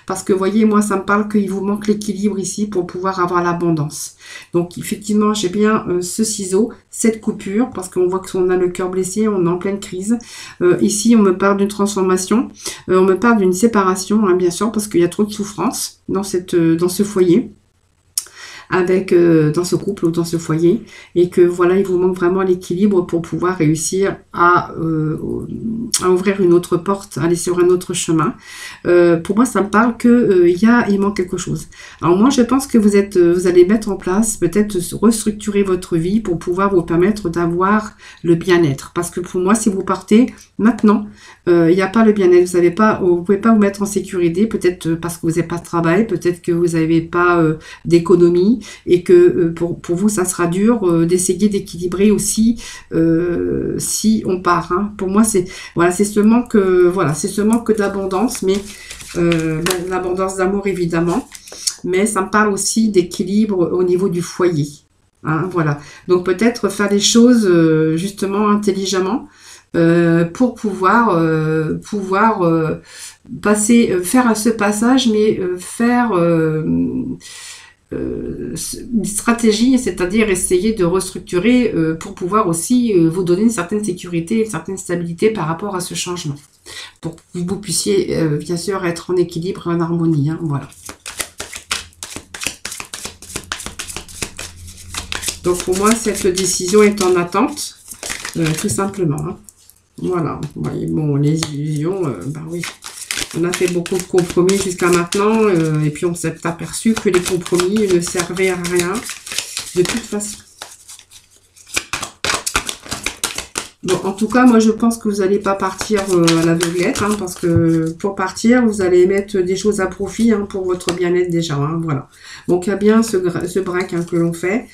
Parce que, voyez, moi, ça me parle qu'il vous manque l'équilibre ici pour pouvoir avoir l'abondance. Donc, effectivement, j'ai bien ce ciseau, cette coupure, parce qu'on voit qu'on a le cœur blessé, on est en pleine crise. Ici, on me parle d'une transformation, on me parle d'une séparation, hein, bien sûr, parce qu'il y a trop de souffrance dans ce foyer. Dans ce couple ou dans ce foyer, et que voilà, il vous manque vraiment l'équilibre pour pouvoir réussir à ouvrir une autre porte, aller sur un autre chemin. Pour moi, ça me parle que il manque quelque chose. Alors moi, je pense que vous allez mettre en place, peut-être restructurer votre vie pour pouvoir vous permettre d'avoir le bien-être. Parce que pour moi, si vous partez maintenant, il n'y a pas le bien-être. Vous pouvez pas vous mettre en sécurité, peut-être parce que vous n'avez pas de travail, peut-être que vous n'avez pas d'économie, et que pour vous ça sera dur d'essayer d'équilibrer aussi si on part. Hein. Pour moi c'est ce manque d'abondance, mais l'abondance d'amour évidemment, mais ça me parle aussi d'équilibre au niveau du foyer. Hein, voilà. Donc peut-être faire les choses justement intelligemment. Pour pouvoir faire ce passage, mais faire une stratégie, c'est-à-dire essayer de restructurer pour pouvoir aussi vous donner une certaine sécurité, une certaine stabilité par rapport à ce changement, pour que vous puissiez bien sûr être en équilibre et en harmonie. Hein, voilà. Donc pour moi, cette décision est en attente, tout simplement. Hein. Voilà, vous voyez, bon, les illusions, oui, on a fait beaucoup de compromis jusqu'à maintenant, et puis on s'est aperçu que les compromis ne servaient à rien, de toute façon. Bon, en tout cas, moi, je pense que vous n'allez pas partir à l'aveuglette, hein, parce que pour partir, vous allez mettre des choses à profit, hein, pour votre bien-être déjà, hein, voilà. Donc, il y a bien ce break, hein, que l'on fait.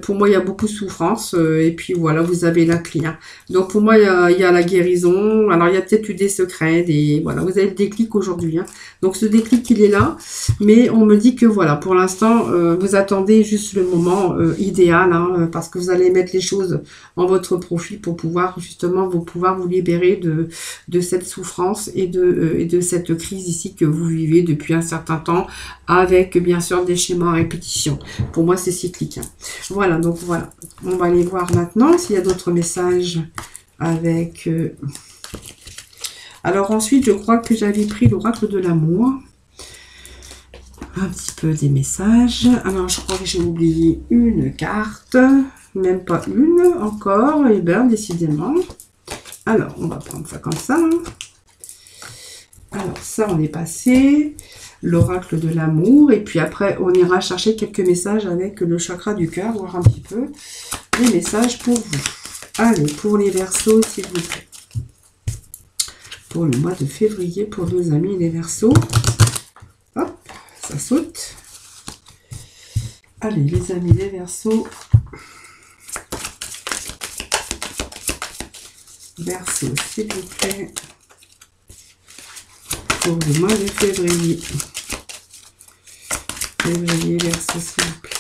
Pour moi, il y a beaucoup de souffrance, et puis voilà, vous avez la clé. Hein. Donc, pour moi, il y a la guérison. Alors, il y a peut-être eu des secrets, voilà, vous avez le déclic aujourd'hui. Hein. Donc, ce déclic, il est là, mais on me dit que voilà, pour l'instant, vous attendez juste le moment idéal, hein, parce que vous allez mettre les choses en votre profit pour pouvoir justement vous libérer de cette souffrance et de cette crise ici que vous vivez depuis un certain temps, avec bien sûr des schémas à répétition. Pour moi, c'est cyclique. Hein. Voilà, donc voilà. On va aller voir maintenant s'il y a d'autres messages avec... Alors ensuite, je crois que j'avais pris l'oracle de l'amour. Un petit peu des messages. Alors, je crois que j'ai oublié une carte. Même pas une encore. Et bien, décidément. Alors, on va prendre ça comme ça. Alors, ça, on est passé. L'oracle de l'amour. Et puis après, on ira chercher quelques messages avec le chakra du cœur. Voir un petit peu les messages pour vous. Allez, pour les Verseaux, s'il vous plaît. Pour le mois de février, pour nos amis les Verseaux. Hop, ça saute. Allez, les amis les Verseaux. Verseaux, s'il vous plaît. Pour le mois de février. Février, Verseaux, s'il vous plaît.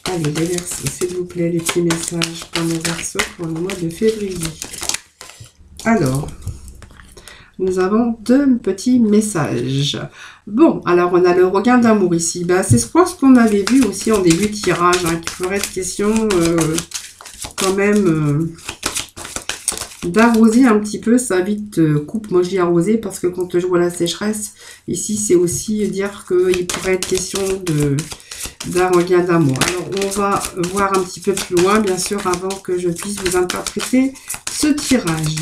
Allez, les Verseaux, s'il vous plaît, les petits messages pour les Verseaux pour le mois de février. Alors, nous avons deux petits messages. Bon, alors on a le regain d'amour ici. Ben, c'est ce qu'on avait vu aussi en début de tirage, hein, qu'il ferait être question quand même d'arroser un petit peu sa vie de couple. Moi, je dis arroser parce que quand je vois la sécheresse, ici, c'est aussi dire qu'il pourrait être question d'un regain d'amour. Alors, on va voir un petit peu plus loin, bien sûr, avant que je puisse vous interpréter ce tirage.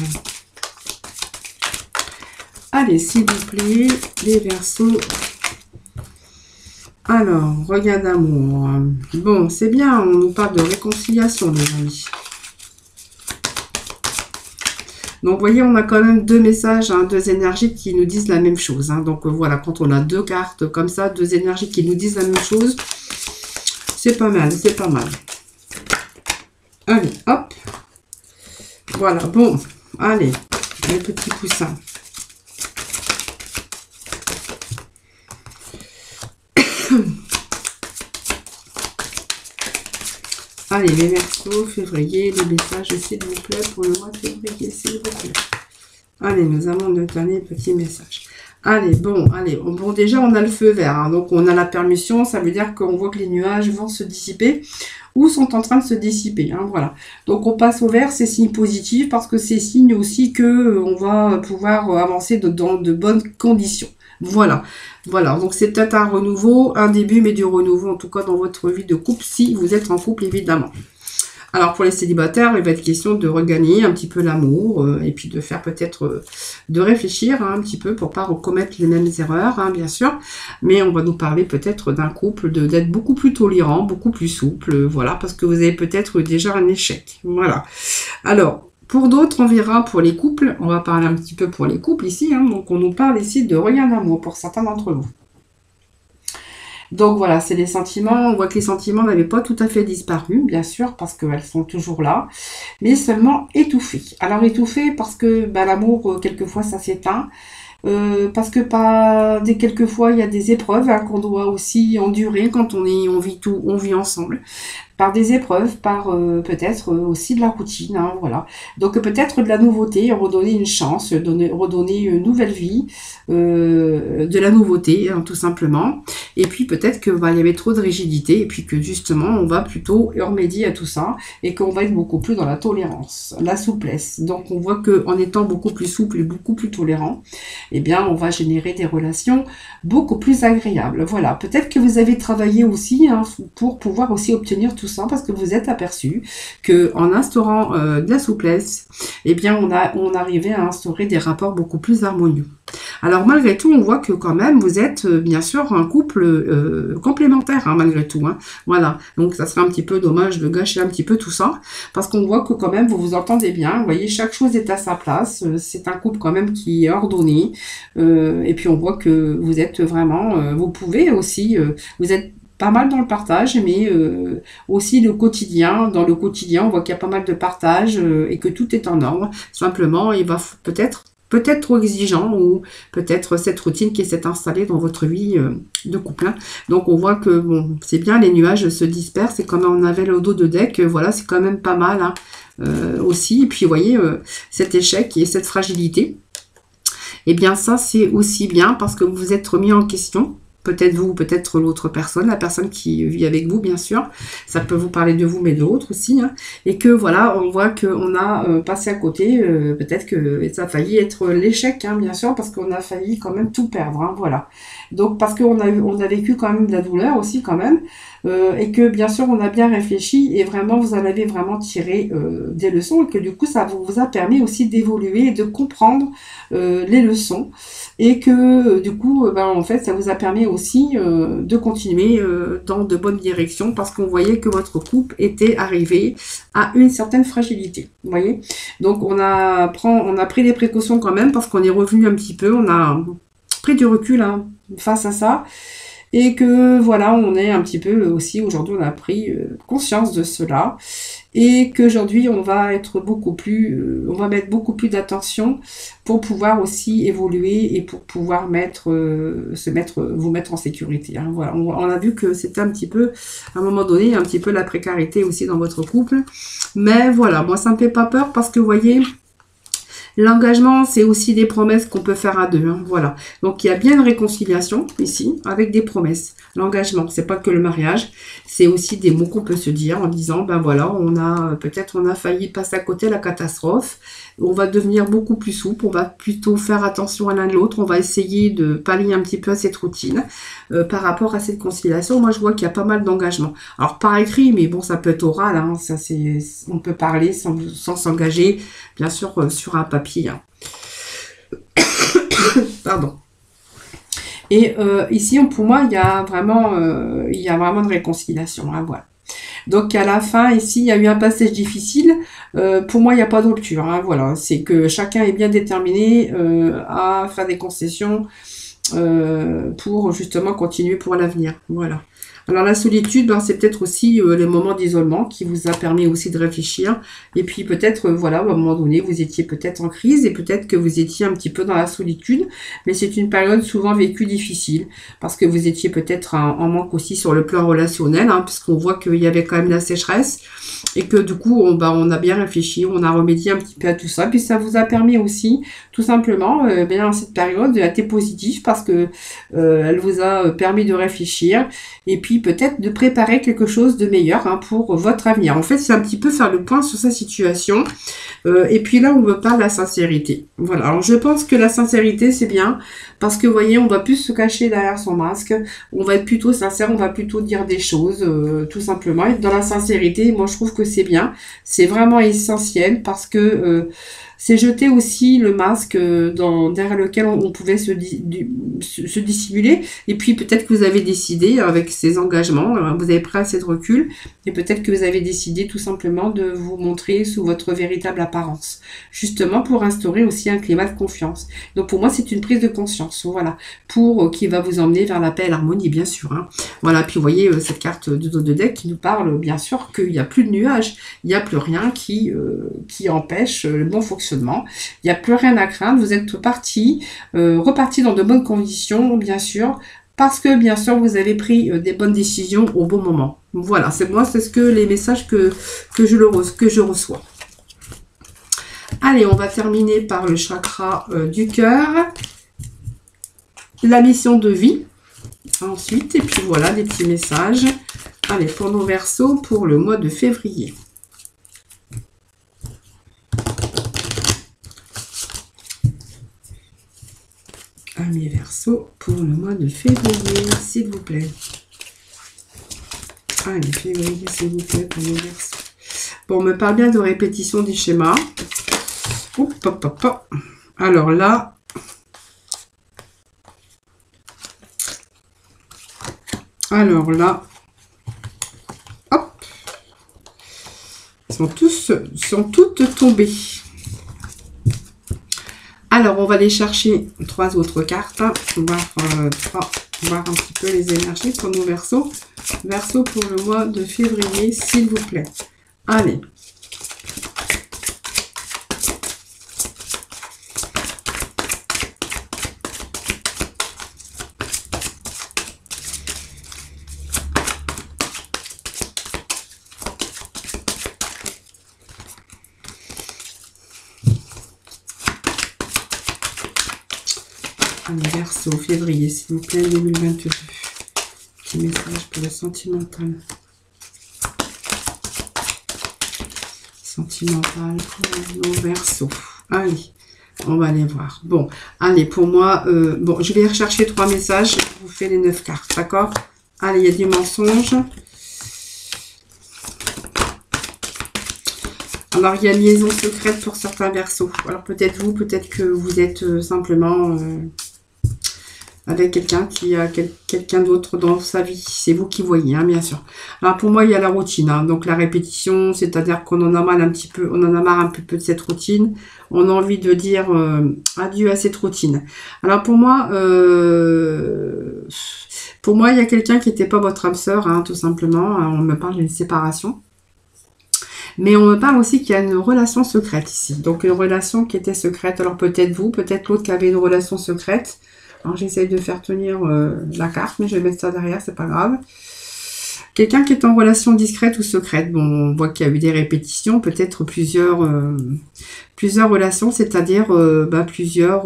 Allez, s'il vous plaît, les Verseaux. Alors, regain d'amour. Bon, c'est bien, on nous parle de réconciliation, les amis. Donc, vous voyez, on a quand même deux messages, hein, deux énergies qui nous disent la même chose. Hein. Donc, voilà, quand on a deux cartes comme ça, deux énergies qui nous disent la même chose, c'est pas mal, c'est pas mal. Allez, hop. Voilà, bon, allez, les petits poussins. Allez, les Verseaux, février, les messages, s'il vous plaît, pour le mois de février, s'il vous plaît. Allez, nous avons le dernier petit message. Allez, bon, déjà, on a le feu vert, hein, donc on a la permission, ça veut dire qu'on voit que les nuages vont se dissiper, ou sont en train de se dissiper, hein, voilà. Donc, on passe au vert, c'est signe positif, parce que c'est signe aussi que on va pouvoir avancer dans de bonnes conditions. Voilà, voilà, donc c'est peut-être un renouveau, un début, mais du renouveau, en tout cas dans votre vie de couple, si vous êtes en couple, évidemment. Alors, pour les célibataires, il va être question de regagner un petit peu l'amour, et puis de faire peut-être, de réfléchir hein, un petit peu pour pas recommettre les mêmes erreurs, hein, bien sûr, mais on va nous parler peut-être d'un couple, d'être beaucoup plus tolérant, beaucoup plus souple, voilà, parce que vous avez peut-être déjà un échec, voilà. Alors, pour d'autres, on verra pour les couples, on va parler un petit peu pour les couples ici, hein, donc on nous parle ici de regain d'amour pour certains d'entre vous. Donc voilà, c'est les sentiments, on voit que les sentiments n'avaient pas tout à fait disparu, bien sûr, parce qu'elles sont toujours là, mais seulement étouffés. Alors étouffés parce que bah, l'amour, quelquefois, ça s'éteint, parce que quelquefois, il y a des épreuves hein, qu'on doit aussi endurer quand on vit ensemble. Par des épreuves, par peut-être aussi de la routine, hein, voilà. Donc peut-être de la nouveauté, redonner une chance, redonner une nouvelle vie, de la nouveauté, hein, tout simplement. Et puis peut-être que il y avait trop de rigidité, et puis que justement on va plutôt remédier à tout ça, et qu'on va être beaucoup plus dans la tolérance, la souplesse. Donc on voit que en étant beaucoup plus souple et beaucoup plus tolérant, eh bien on va générer des relations beaucoup plus agréables. Voilà, peut-être que vous avez travaillé aussi hein, pour pouvoir aussi obtenir tout ça parce que vous êtes aperçu que en instaurant de la souplesse, eh bien on arrivait à instaurer des rapports beaucoup plus harmonieux. Alors malgré tout, on voit que quand même vous êtes bien sûr un couple complémentaire hein, malgré tout. Hein. Voilà, donc ça serait un petit peu dommage de gâcher un petit peu tout ça parce qu'on voit que quand même vous vous entendez bien. Vous voyez, chaque chose est à sa place. C'est un couple quand même qui est ordonné et puis on voit que vous êtes vraiment, vous pouvez aussi, vous êtes pas mal dans le partage, mais aussi le quotidien. Dans le quotidien, on voit qu'il y a pas mal de partage et que tout est en ordre. Simplement, il va peut-être trop exigeant ou peut-être cette routine qui s'est installée dans votre vie de couple. Hein. Donc on voit que bon, c'est bien, les nuages se dispersent, c'est comme on avait le dos de deck, voilà, c'est quand même pas mal hein, aussi. Et puis vous voyez, cet échec et cette fragilité, eh bien ça c'est aussi bien parce que vous vous êtes remis en question. Peut-être vous, peut-être l'autre personne, la personne qui vit avec vous, bien sûr. Ça peut vous parler de vous, mais de l'autre aussi. Hein. Et que voilà, on voit qu'on a passé à côté. Peut-être que ça a failli être l'échec, hein, bien sûr, parce qu'on a failli quand même tout perdre. Hein, voilà. Donc parce qu'on a vécu quand même de la douleur aussi quand même. Et que bien sûr on a bien réfléchi et vraiment vous en avez vraiment tiré des leçons et que du coup ça vous a permis aussi d'évoluer et de comprendre les leçons et que du coup en fait ça vous a permis aussi de continuer dans de bonnes directions parce qu'on voyait que votre couple était arrivé à une certaine fragilité, vous voyez. Donc on a pris des précautions quand même parce qu'on est revenu un petit peu, on a pris du recul hein, face à ça. Et que voilà, on est un petit peu aussi, aujourd'hui on a pris conscience de cela et qu'aujourd'hui on va être beaucoup plus, on va mettre beaucoup plus d'attention pour pouvoir aussi évoluer et pour pouvoir vous mettre en sécurité. Hein. Voilà, on a vu que c'était un petit peu, à un moment donné, un petit peu la précarité aussi dans votre couple. Mais voilà, moi ça me fait pas peur parce que vous voyez, l'engagement, c'est aussi des promesses qu'on peut faire à deux. Hein, voilà. Donc, il y a bien une réconciliation ici avec des promesses. L'engagement, c'est pas que le mariage, c'est aussi des mots qu'on peut se dire en disant, ben voilà, on a failli passer à côté de la catastrophe. On va devenir beaucoup plus souple, on va plutôt faire attention à l'un de l'autre, on va essayer de pallier un petit peu à cette routine par rapport à cette conciliation. Moi, je vois qu'il y a pas mal d'engagement. Alors, par écrit, mais bon, ça peut être oral, hein, ça on peut parler sans s'engager, bien sûr, sur un papier. Hein. Pardon. Et ici, pour moi, il y a vraiment une réconciliation. Hein, voilà. Donc à la fin, ici, il y a eu un passage difficile. Pour moi, il n'y a pas de rupture. Hein, voilà, c'est que chacun est bien déterminé à faire des concessions pour justement continuer pour l'avenir. Voilà. Alors la solitude, ben, c'est peut-être aussi les moments d'isolement qui vous a permis aussi de réfléchir. Et puis peut-être, voilà, à un moment donné, vous étiez peut-être en crise et peut-être que vous étiez un petit peu dans la solitude. Mais c'est une période souvent vécue difficile parce que vous étiez peut-être en manque aussi sur le plan relationnel, hein, puisqu'on voit qu'il y avait quand même la sécheresse et que du coup, on a bien réfléchi, on a remédié un petit peu à tout ça. Puis ça vous a permis aussi, tout simplement, bien cette période a été positive parce que elle vous a permis de réfléchir et puis peut-être de préparer quelque chose de meilleur hein, pour votre avenir. En fait, c'est un petit peu faire le point sur sa situation. Et puis là, on me parle de la sincérité. Voilà, alors je pense que la sincérité, c'est bien parce que, vous voyez, on va plus se cacher derrière son masque. On va être plutôt sincère, on va plutôt dire des choses, tout simplement. Et dans la sincérité, moi, je trouve que c'est bien. C'est vraiment essentiel parce que c'est jeter aussi le masque derrière lequel on pouvait se dissimuler. Et puis peut-être que vous avez décidé, avec ces engagements, vous avez pris assez de recul, et peut-être que vous avez décidé tout simplement de vous montrer sous votre véritable apparence. Justement pour instaurer aussi un climat de confiance. Donc pour moi, c'est une prise de conscience, voilà, qui va vous emmener vers la paix et l'harmonie, bien sûr. Hein. Voilà, puis vous voyez cette carte de dos de deck qui nous parle, bien sûr, qu'il n'y a plus de nuages, il n'y a plus rien qui empêche le bon fonctionnement. Il n'y a plus rien à craindre, vous êtes reparti dans de bonnes conditions, bien sûr, parce que, bien sûr, vous avez pris des bonnes décisions au bon moment. Voilà, c'est ce que les messages que je reçois. Allez, on va terminer par le chakra du cœur, la mission de vie, ensuite, et puis voilà, des petits messages. Allez, pour nos Verseaux, pour le mois de février. Mes Verseaux pour le mois de février, s'il vous plaît. Allez, février, s'il vous plaît, pour mes Verseaux. Bon, on me parle bien de répétition des schémas. Hop, hop, hop, hop. Alors là, hop, sont toutes tombées. Alors, on va aller chercher 3 autres cartes, voir un petit peu les énergies pour nos Verseaux. Verseaux pour le mois de février, s'il vous plaît. Allez. Verseau, février, s'il vous plaît, 2022. Petit message pour le sentimental. Sentimental pour nos Verseaux. Allez, on va aller voir. Bon, allez, pour moi, bon, je vais rechercher 3 messages. Je vous fais les 9 cartes, d'accord? Allez, il y a du mensonge. Alors, il y a une liaison secrète pour certains Verseaux. Alors, peut-être vous, peut-être que vous êtes simplement avec quelqu'un qui a quelqu'un d'autre dans sa vie. C'est vous qui voyez, hein, bien sûr. Alors, pour moi, il y a la routine. Hein, donc, la répétition, c'est-à-dire qu'on en a marre un petit peu de cette routine. On a envie de dire adieu à cette routine. Alors, pour moi, il y a quelqu'un qui n'était pas votre âme sœur, hein, tout simplement. On me parle d'une séparation. Mais on me parle aussi qu'il y a une relation secrète ici. Donc, une relation qui était secrète. Alors, peut-être vous, peut-être l'autre qui avait une relation secrète. Alors, j'essaye de faire tenir la carte, mais je vais mettre ça derrière, c'est pas grave. Quelqu'un qui est en relation discrète ou secrète. Bon, on voit qu'il y a eu des répétitions, peut-être plusieurs relations, c'est-à-dire plusieurs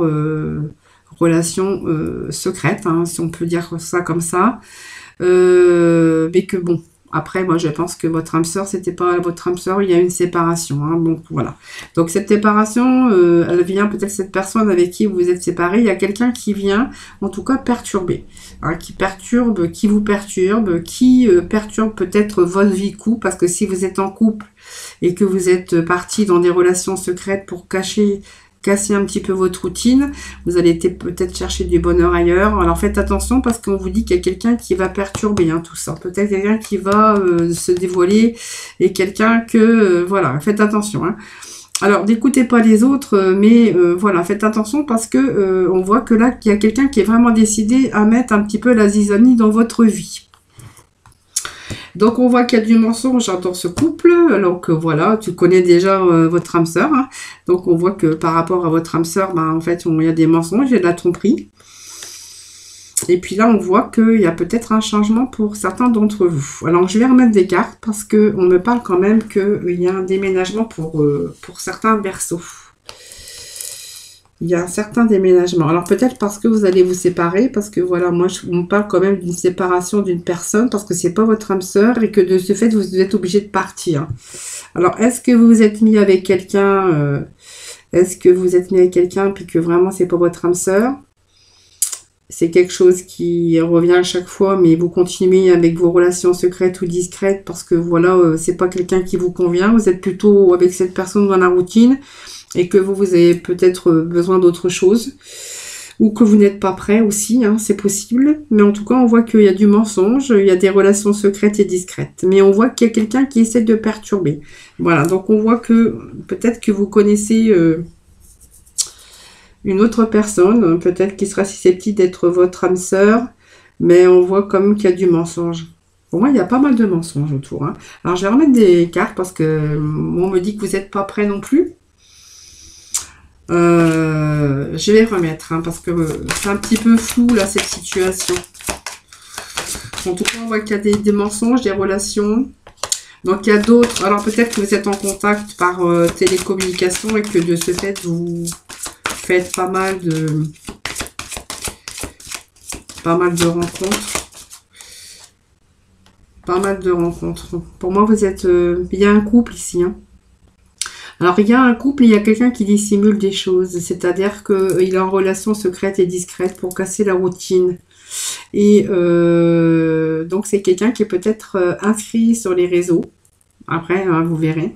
relations secrètes, hein, si on peut dire ça comme ça. Mais que bon... Après, moi, je pense que votre âme sœur, c'était pas votre âme sœur, il y a une séparation. Hein, donc, voilà. Donc, cette séparation, elle vient peut-être cette personne avec qui vous êtes séparés. Il y a quelqu'un qui vient, en tout cas, perturber. Hein, qui vous perturbe, qui perturbe peut-être votre vie couple. Parce que si vous êtes en couple et que vous êtes parti dans des relations secrètes pour cacher casser un petit peu votre routine. Vous allez peut-être chercher du bonheur ailleurs. Alors faites attention parce qu'on vous dit qu'il y a quelqu'un qui va perturber tout ça. Peut-être quelqu'un qui va se dévoiler et quelqu'un que... voilà, faites attention. Hein. Alors, n'écoutez pas les autres, mais voilà, faites attention parce que on voit que là, il y a quelqu'un qui est vraiment décidé à mettre un petit peu la zizanie dans votre vie. Donc, on voit qu'il y a du mensonge dans ce couple. Alors que voilà, tu connais déjà votre âme sœur. Hein. Donc, on voit que par rapport à votre âme sœur, en fait, il y a des mensonges, il y a de la tromperie. Et puis là, on voit qu'il y a peut-être un changement pour certains d'entre vous. Alors, je vais remettre des cartes parce qu'on me parle quand même qu'il y a un déménagement pour certains Verseaux. Il y a un certain déménagement. Alors peut-être parce que vous allez vous séparer, parce que voilà, moi on me parle quand même d'une séparation d'une personne, parce que c'est pas votre âme sœur et que de ce fait vous êtes obligé de partir. Alors est-ce que vous vous êtes mis avec quelqu'un, puis que vraiment c'est pas votre âme sœur? C'est quelque chose qui revient à chaque fois, mais vous continuez avec vos relations secrètes ou discrètes parce que voilà, c'est pas quelqu'un qui vous convient. Vous êtes plutôt avec cette personne dans la routine et que vous avez peut-être besoin d'autre chose ou que vous n'êtes pas prêt aussi, hein, c'est possible. Mais en tout cas, on voit qu'il y a du mensonge, il y a des relations secrètes et discrètes. Mais on voit qu'il y a quelqu'un qui essaie de perturber. Voilà, donc on voit que peut-être que vous connaissez... une autre personne, peut-être qui sera susceptible d'être votre âme sœur, mais on voit quand même qu'il y a du mensonge. Pour moi, il y a pas mal de mensonges autour. Hein. Alors, je vais remettre des cartes parce que on me dit que vous n'êtes pas prêt non plus. Je vais remettre parce que c'est un petit peu flou là cette situation. En tout cas, on voit qu'il y a des mensonges, des relations. Donc, il y a d'autres. Alors, peut-être que vous êtes en contact par télécommunication et que de ce fait, vous faites pas mal de rencontres. Pas mal de rencontres. Pour moi, vous êtes... il y a un couple ici. Hein. Alors, il y a un couple, il y a quelqu'un qui dissimule des choses. C'est-à-dire qu'il est en relation secrète et discrète pour casser la routine. Et donc, c'est quelqu'un qui est peut-être inscrit sur les réseaux. Après, hein, vous verrez.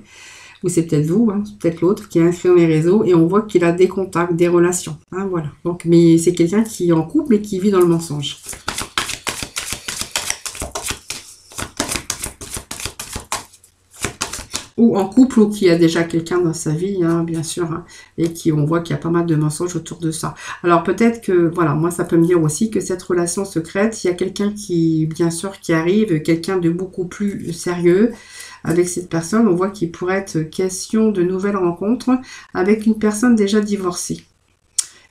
Ou c'est peut-être vous, hein, peut-être l'autre qui est inscrit dans les réseaux. Et on voit qu'il a des contacts, des relations. Hein, voilà. Donc, mais c'est quelqu'un qui est en couple et qui vit dans le mensonge. Ou en couple, ou qui a déjà quelqu'un dans sa vie, hein, bien sûr, hein, et qui on voit qu'il y a pas mal de mensonges autour de ça. Alors peut-être que, voilà, moi ça peut me dire aussi que cette relation secrète, il y a quelqu'un qui, bien sûr, qui arrive, quelqu'un de beaucoup plus sérieux avec cette personne. On voit qu'il pourrait être question de nouvelles rencontres avec une personne déjà divorcée.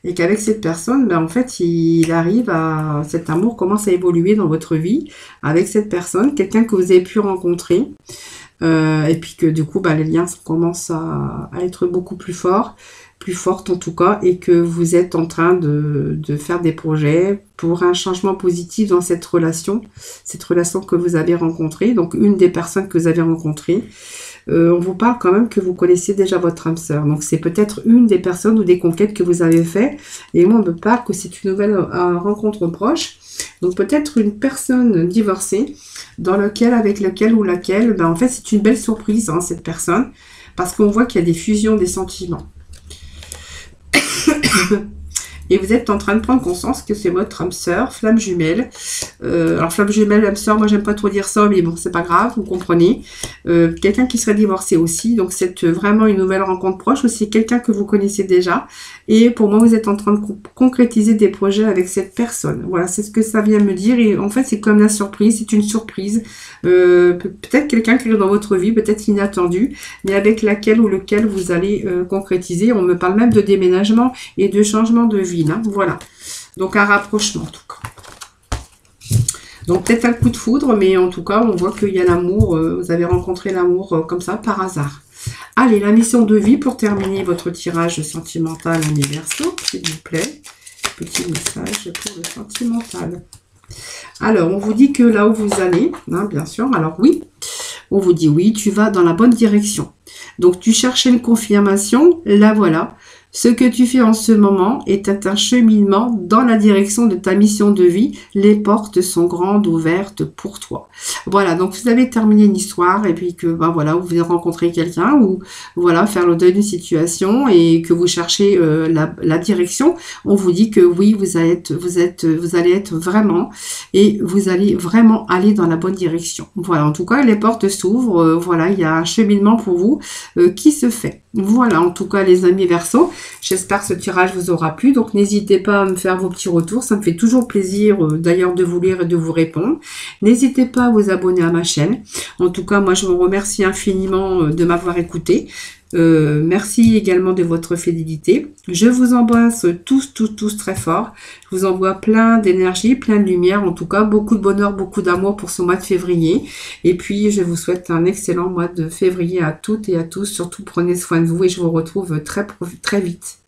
Et qu'avec cette personne, ben, en fait, il arrive à... cet amour commence à évoluer dans votre vie avec cette personne, quelqu'un que vous avez pu rencontrer. Et puis que du coup, les liens commencent à être beaucoup plus forts, plus fortes en tout cas, et que vous êtes en train de faire des projets pour un changement positif dans cette relation que vous avez rencontrée, donc une des personnes que vous avez rencontrées. On vous parle quand même que vous connaissez déjà votre âme sœur, donc c'est peut-être une des personnes ou des conquêtes que vous avez fait, et moi on me parle que c'est une nouvelle rencontre proche. Donc peut-être une personne divorcée avec lequel ou laquelle, en fait c'est une belle surprise cette personne, parce qu'on voit qu'il y a des fusions des sentiments. Et vous êtes en train de prendre conscience que c'est votre âme sœur, flamme jumelle. Alors flamme jumelle, âme sœur, moi j'aime pas trop dire ça, mais bon, c'est pas grave, vous comprenez. Quelqu'un qui serait divorcé aussi, donc c'est vraiment une nouvelle rencontre proche, ou c'est quelqu'un que vous connaissez déjà. Et pour moi, vous êtes en train de concrétiser des projets avec cette personne. Voilà, c'est ce que ça vient me dire. Et en fait, c'est comme la surprise, c'est une surprise. Peut-être quelqu'un qui est dans votre vie, peut-être inattendu, mais avec laquelle ou lequel vous allez concrétiser. On me parle même de déménagement et de changement de vie. Hein, voilà. Donc, un rapprochement, en tout cas. Donc, peut-être un coup de foudre, mais en tout cas, on voit qu'il y a l'amour. Vous avez rencontré l'amour comme ça, par hasard. Allez, la mission de vie pour terminer votre tirage sentimental en Verseau, s'il vous plaît. Petit message pour le sentimental. Alors, on vous dit que là où vous allez, hein, bien sûr, alors oui, on vous dit oui, tu vas dans la bonne direction. Donc, tu cherchais une confirmation, la voilà. Ce que tu fais en ce moment est un cheminement dans la direction de ta mission de vie. Les portes sont grandes ouvertes pour toi. Voilà, donc vous avez terminé une histoire et puis que ben voilà, vous venez rencontrer quelqu'un ou voilà, faire le deuil d'une situation et que vous cherchez la direction. On vous dit que oui, vous allez être vraiment et vous allez vraiment aller dans la bonne direction. Voilà, en tout cas, les portes s'ouvrent. Voilà, il y a un cheminement pour vous qui se fait. Voilà, en tout cas, les amis Verseau, j'espère que ce tirage vous aura plu. Donc, n'hésitez pas à me faire vos petits retours. Ça me fait toujours plaisir, d'ailleurs, de vous lire et de vous répondre. N'hésitez pas à vous abonner à ma chaîne. En tout cas, moi, je vous remercie infiniment de m'avoir écouté. Merci également de votre fidélité. Je vous embrasse tous très fort. Je vous envoie plein d'énergie, plein de lumière. En tout cas, beaucoup de bonheur, beaucoup d'amour pour ce mois de février. Et puis, je vous souhaite un excellent mois de février à toutes et à tous. Surtout, prenez soin de vous et je vous retrouve très vite.